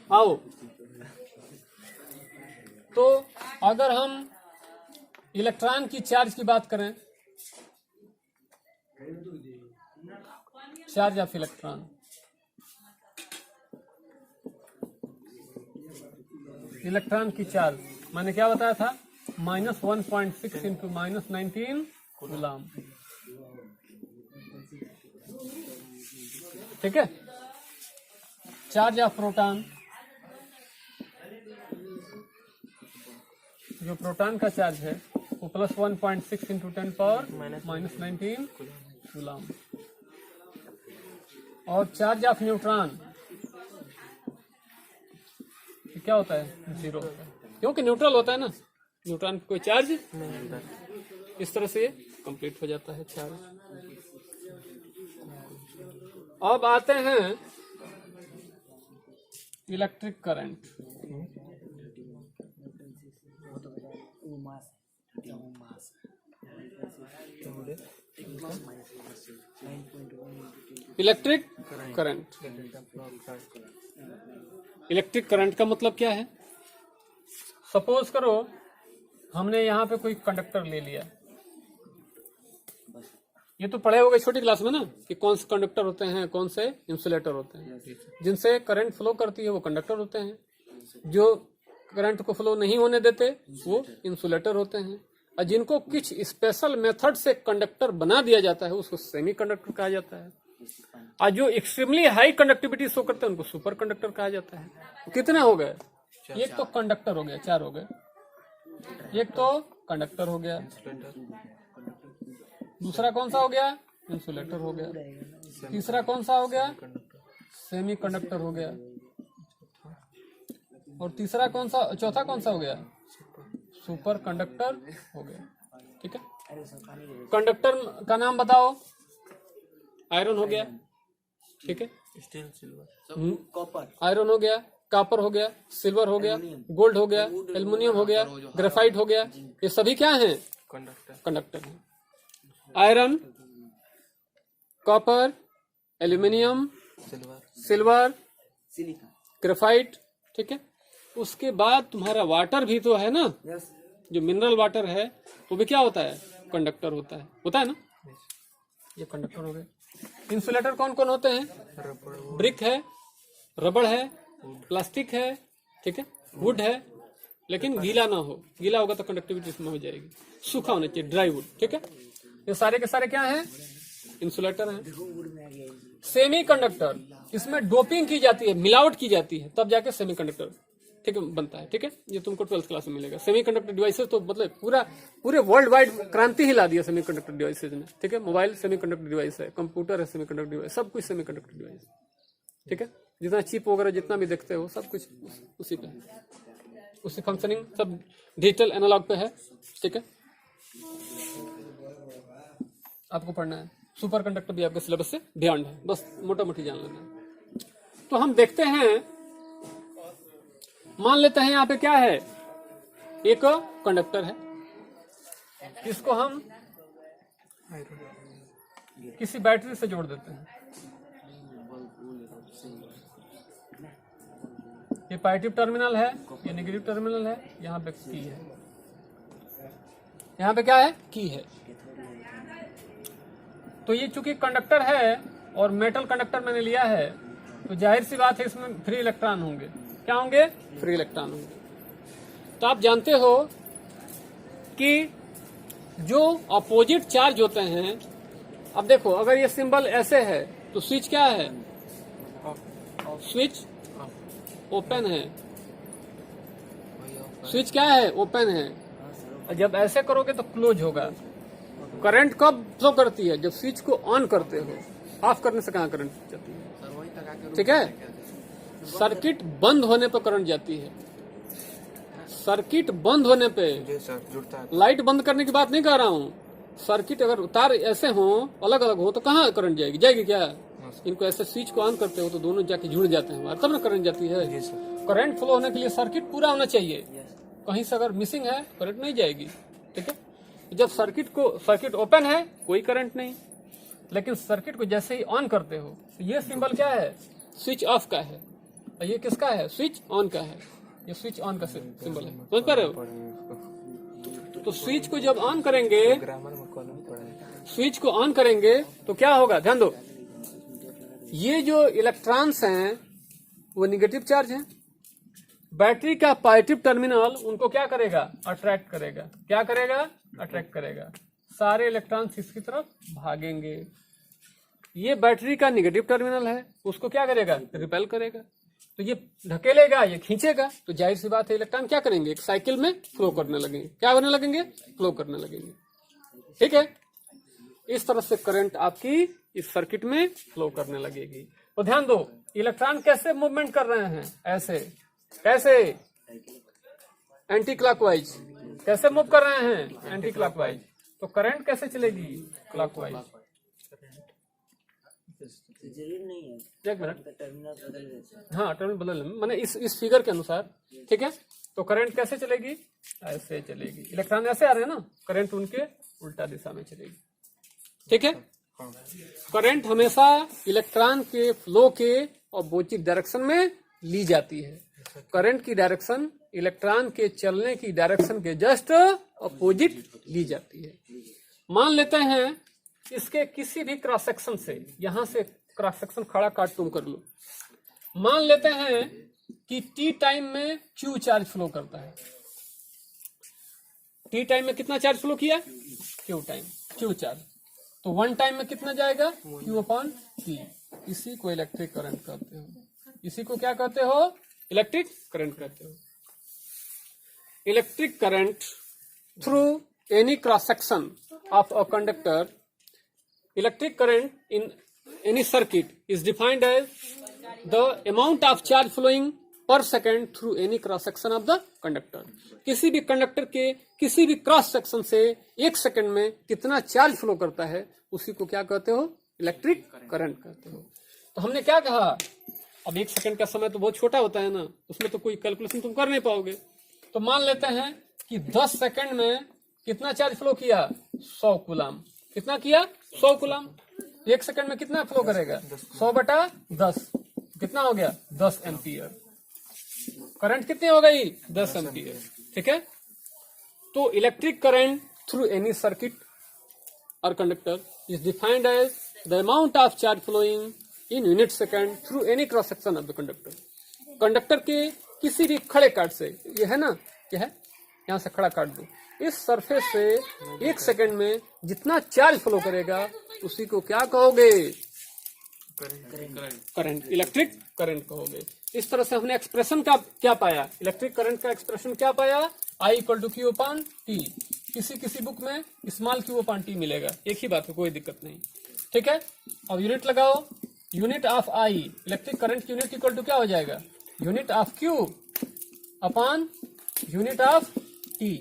[SPEAKER 1] आओ, तो अगर हम इलेक्ट्रॉन की चार्ज की बात करें, चार्ज ऑफ इलेक्ट्रॉन, इलेक्ट्रॉन की चार्ज मैंने क्या बताया था? -1.6 इंटू -19 कूलम्ब। ठीक है। चार्ज ऑफ प्रोटॉन, जो प्रोटॉन का चार्ज है वो +1.6 इंटू 10⁻⁻19 कूलम्ब। और चार्ज ऑफ न्यूट्रॉन क्या होता है? 0 होता है, क्योंकि न्यूट्रल होता है ना, न्यूट्रॉन कोई चार्ज नहीं होता। इस तरह से कंप्लीट हो जाता है चार्ज। अब आते हैं electric current. Electric current, electric current का मतलब क्या है? सपोज करो हमने यहाँ पे कोई कंडक्टर ले लिया। ये तो पढ़े होगे छोटी क्लास में ना कि कौन से कंडक्टर होते हैं, कौन से इंसुलेटर होते हैं। जिनसे करंट फ्लो करती है वो कंडक्टर होते हैं, जो करंट को फ्लो नहीं होने देते वो इंसुलेटर होते हैं, और जिनको कुछ स्पेशल मेथड से कंडक्टर बना दिया जाता है उसको सेमी कंडक्टर कहा जाता है, और जो एक्सट्रीमली हाई कंडक्टिविटी शो करते हैं उनको सुपर कंडक्टर कहा जाता है। तो कितने हो गए? एक तो कंडक्टर हो गया, 4 हो गए। एक तो कंडक्टर हो गया, दूसरा कौन सा हो गया? इंसुलेटर हो गया। तीसरा कौन सा हो गया? सेमी कंडक्टर हो गया। और तीसरा कौन सा, चौथा कौन सा हो गया? सुपर कंडक्टर हो गया। ठीक है, कंडक्टर का नाम बताओ। आयरन हो गया, ठीक है,
[SPEAKER 2] स्टील, सिल्वर,
[SPEAKER 3] कॉपर,
[SPEAKER 1] आयरन हो गया, कॉपर हो गया, सिल्वर हो गया, गोल्ड हो गया, एल्युमिनियम हो गया, ग्रेफाइट हो गया। ये सभी क्या हैं? कंडक्टर हैं। Iron, copper, aluminium, silver,
[SPEAKER 3] silicon,
[SPEAKER 1] graphite. ठीक है, उसके बाद तुम्हारा वाटर भी तो है ना, जो मिनरल वाटर है वो भी क्या होता है? कंडक्टर होता है ना। ये कंडक्टर हो गए। इंसुलेटर कौन कौन होते हैं? ब्रिक है, रबड़ है, प्लास्टिक है, ठीक है, वुड है, लेकिन गीला ना हो। गीला होगा तो कंडक्टिविटी इसमें हो जाएगी। सूखा होना चाहिए, ड्राई वुड। ठीक है, ये सारे के सारे क्या हैं? इंसुलेटर हैं। सेमी कंडक्टर, इसमें डोपिंग की जाती है, मिलावट की जाती है, तब जाके सेमी कंडक्टर ठीक है बनता है। ठीक है, ये तुमको 12th क्लास में मिलेगा। सेमी कंडक्टर डिवाइसेस तो मतलब पूरे वर्ल्ड वाइड क्रांति ही ला दिया सेमी कंडक्टर डिवाइसेज ने। ठीक है, मोबाइल सेमी कंडक्टर डिवाइस है, कंप्यूटर है सेमी कंडक्टर डिवाइस, सब कुछ सेमी कंडक्टर डिवाइस। ठीक है, जितना चिप वगैरह जितना भी देखते हो सब कुछ उसी पे है, उसकी फंक्शनिंग सब डिजिटल एनालॉग पे है। ठीक है, आपको पढ़ना है। सुपर कंडक्टर भी आपके सिलेबस से ध्यान है, बस मोटा मोटी जान लेना है। तो हम देखते हैं, मान लेते हैं यहाँ पे क्या है? एक कंडक्टर है, इसको हम किसी बैटरी से जोड़ देते हैं। ये पॉजिटिव टर्मिनल है, ये नेगेटिव टर्मिनल है, यहाँ पे की है। यहाँ पे क्या है? की है। तो ये चूंकि कंडक्टर है और मेटल कंडक्टर मैंने लिया है, तो जाहिर सी बात है इसमें फ्री इलेक्ट्रॉन होंगे। क्या होंगे? फ्री इलेक्ट्रॉन होंगे। तो आप जानते हो कि जो अपोजिट चार्ज होते हैं, अब देखो अगर ये सिंबल ऐसे है तो स्विच क्या है? स्विच ओपन है। स्विच क्या है? ओपन है। और जब ऐसे करोगे तो क्लोज होगा। करंट कब फ्लो करती है? जब स्विच को ऑन करते हो। ऑफ करने से कहाँ करंट जाती है? ठीक है, सर्किट बंद होने पर करंट जाती है। सर्किट बंद होने पे, लाइट बंद करने की बात नहीं कर रहा हूँ। सर्किट अगर तार ऐसे हो, अलग अलग हो, तो कहाँ करंट जाएगी? जाएगी क्या? इनको ऐसे स्विच को ऑन करते हो तो दोनों जाके जुड़ जाते हैं, तब ना करंट जाती है। करंट फ्लो होने के लिए सर्किट पूरा होना चाहिए। कहीं से अगर मिसिंग है करंट नहीं जाएगी। ठीक है, जब सर्किट ओपन है कोई करंट नहीं, लेकिन सर्किट को जैसे ही ऑन करते हो, ये सिंबल क्या है? स्विच ऑफ का है। और ये किसका है? स्विच ऑन का है। ये स्विच ऑन का सिंबल है, समझ पा रहे हो? तो स्विच को जब ऑन करेंगे, स्विच को ऑन करेंगे तो क्या होगा? ध्यान दो, ये जो इलेक्ट्रॉन्स हैं वो निगेटिव चार्ज हैं। बैटरी का पॉजिटिव टर्मिनल उनको क्या करेगा? अट्रैक्ट करेगा। क्या करेगा? अट्रैक्ट करेगा। सारे इलेक्ट्रॉन्स इसकी तरफ भागेंगे। ये बैटरी का निगेटिव टर्मिनल है, उसको क्या करेगा? रिपेल करेगा। तो ये ढकेलेगा, ये खींचेगा, तो जाहिर सी बात है इलेक्ट्रॉन क्या करेंगे? एक साइकिल में फ्लो करने लगेंगे। क्या करने लगेंगे? फ्लो करने लगेंगे। ठीक है, इस तरह से करंट आपकी इस सर्किट में फ्लो करने लगेगी। तो ध्यान दो, इलेक्ट्रॉन कैसे मूवमेंट कर रहे हैं? ऐसे। कैसे? Anti clockwise. कैसे मूव कर रहे हैं? Anti clockwise. तो करंट कैसे चलेगी? क्लॉकवाइज।
[SPEAKER 3] जरूरी नहीं है,
[SPEAKER 1] एक मिनट,
[SPEAKER 3] टर्मिनल बदल देते।
[SPEAKER 1] हाँ टर्मिनल बदल, मैंने इस फिगर के अनुसार। ठीक है, तो करंट कैसे चलेगी? ऐसे चलेगी। इलेक्ट्रॉन ऐसे आ रहे हैं ना, करंट उनके उल्टा दिशा में चलेगी। ठीक है, करंट हमेशा इलेक्ट्रॉन के फ्लो के अपोजिट डायरेक्शन में ली जाती है। करंट की डायरेक्शन इलेक्ट्रॉन के चलने की डायरेक्शन के जस्ट अपोजिट ली जाती है। मान लेते हैं इसके किसी भी क्रॉस सेक्शन से, यहां से क्रॉस सेक्शन खड़ा काट तुम कर लो। मान लेते हैं कि टी टाइम में क्यू चार्ज फ्लो करता है। टी टाइम में कितना चार्ज फ्लो किया? Q charge. तो वन टाइम में कितना जाएगा? Q upon T. इसी को इलेक्ट्रिक करंट कहते हो। इसी को क्या कहते हो? इलेक्ट्रिक करंट कहते हो। Electric current through any cross section of a conductor, electric current in any circuit is defined as the amount of charge flowing per second through any cross section of the conductor। किसी भी conductor के किसी भी cross section से एक second में कितना charge flow करता है, उसी को क्या कहते हो? इलेक्ट्रिक करंट कहते हो। तो हमने क्या कहा? अब एक सेकंड का समय तो बहुत छोटा होता है ना, उसमें तो कोई कैलकुलेशन तुम कर नहीं पाओगे। तो मान लेते हैं कि 10 सेकंड में कितना चार्ज फ्लो किया? 100 कूलाम। कितना किया? 100 कूलाम। एक सेकंड में कितना फ्लो करेगा? 100/10। कितना हो गया? 10 एम्पियर। करंट कितनी हो गई? 10 एम्पियर। ठीक है, तो electric current through any circuit और conductor is defined as the amount of charge flowing in unit second through any cross section of the conductor. Conductor के किसी भी खड़े काट से, ये है ना, क्या है, यहां से खड़ा काट दो, इस सरफेस से एक सेकंड में जितना चार्ज फ्लो करेगा उसी को क्या कहोगे? करंट, इलेक्ट्रिक करंट कहोगे। इस तरह से हमने एक्सप्रेशन का क्या पाया? इलेक्ट्रिक करंट का एक्सप्रेशन क्या पाया? I = Q/T। किसी बुक में स्मॉल Q/T मिलेगा, एक ही बात है, कोई दिक्कत नहीं। ठीक है, अब यूनिट लगाओ। Unit of I, electric current की यूनिट इक्वल टू क्या हो जाएगा? Unit of Q upon unit of T।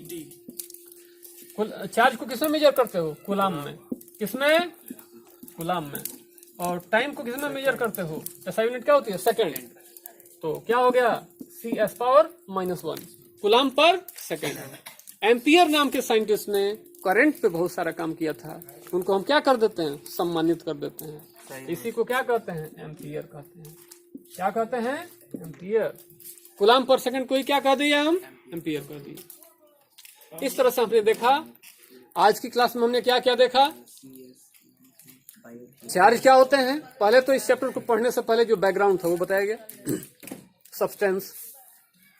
[SPEAKER 1] Charge को किसमें मेजर करते हो? कूलाम में। किसमें? कूलाम में। और टाइम को किसमें मेजर करते हो? ऐसा यूनिट क्या होती है? सेकंड। तो क्या हो गया? CS⁻⁻1 कूलाम पर सेकंड। एम्पियर नाम के साइंटिस्ट ने करंट पे बहुत सारा काम किया था, उनको हम क्या कर देते हैं? सम्मानित कर देते हैं। इसी को क्या कहते हैं? एम्पियर कहते हैं। क्या कहते हैं? एम्पियर। कूलाम पर सेकंड को ही क्या कह दिया हम? एम्पियर कर दिया। इस तरह से हमने देखा, आज की क्लास में हमने क्या क्या देखा? चार्ज क्या होते हैं? पहले तो इस चैप्टर को पढ़ने से पहले जो बैकग्राउंड था वो बताया गया। सब्सटेंस,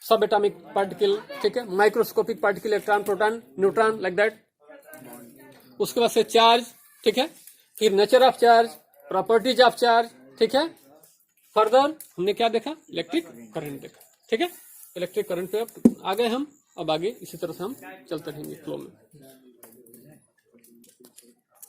[SPEAKER 1] सब एटॉमिक पार्टिकल, ठीक है, microscopic particle, electron, proton, neutron, like that. उसके बाद से चार्ज, ठीक है, फिर nature of charge, properties of charge, ठीक है। फर्दर हमने क्या देखा? इलेक्ट्रिक करंट देखा, ठीक है। इलेक्ट्रिक करंट पे अब आ गए हम, अब आगे इसी तरह से हम चलते रहेंगे फ्लो में।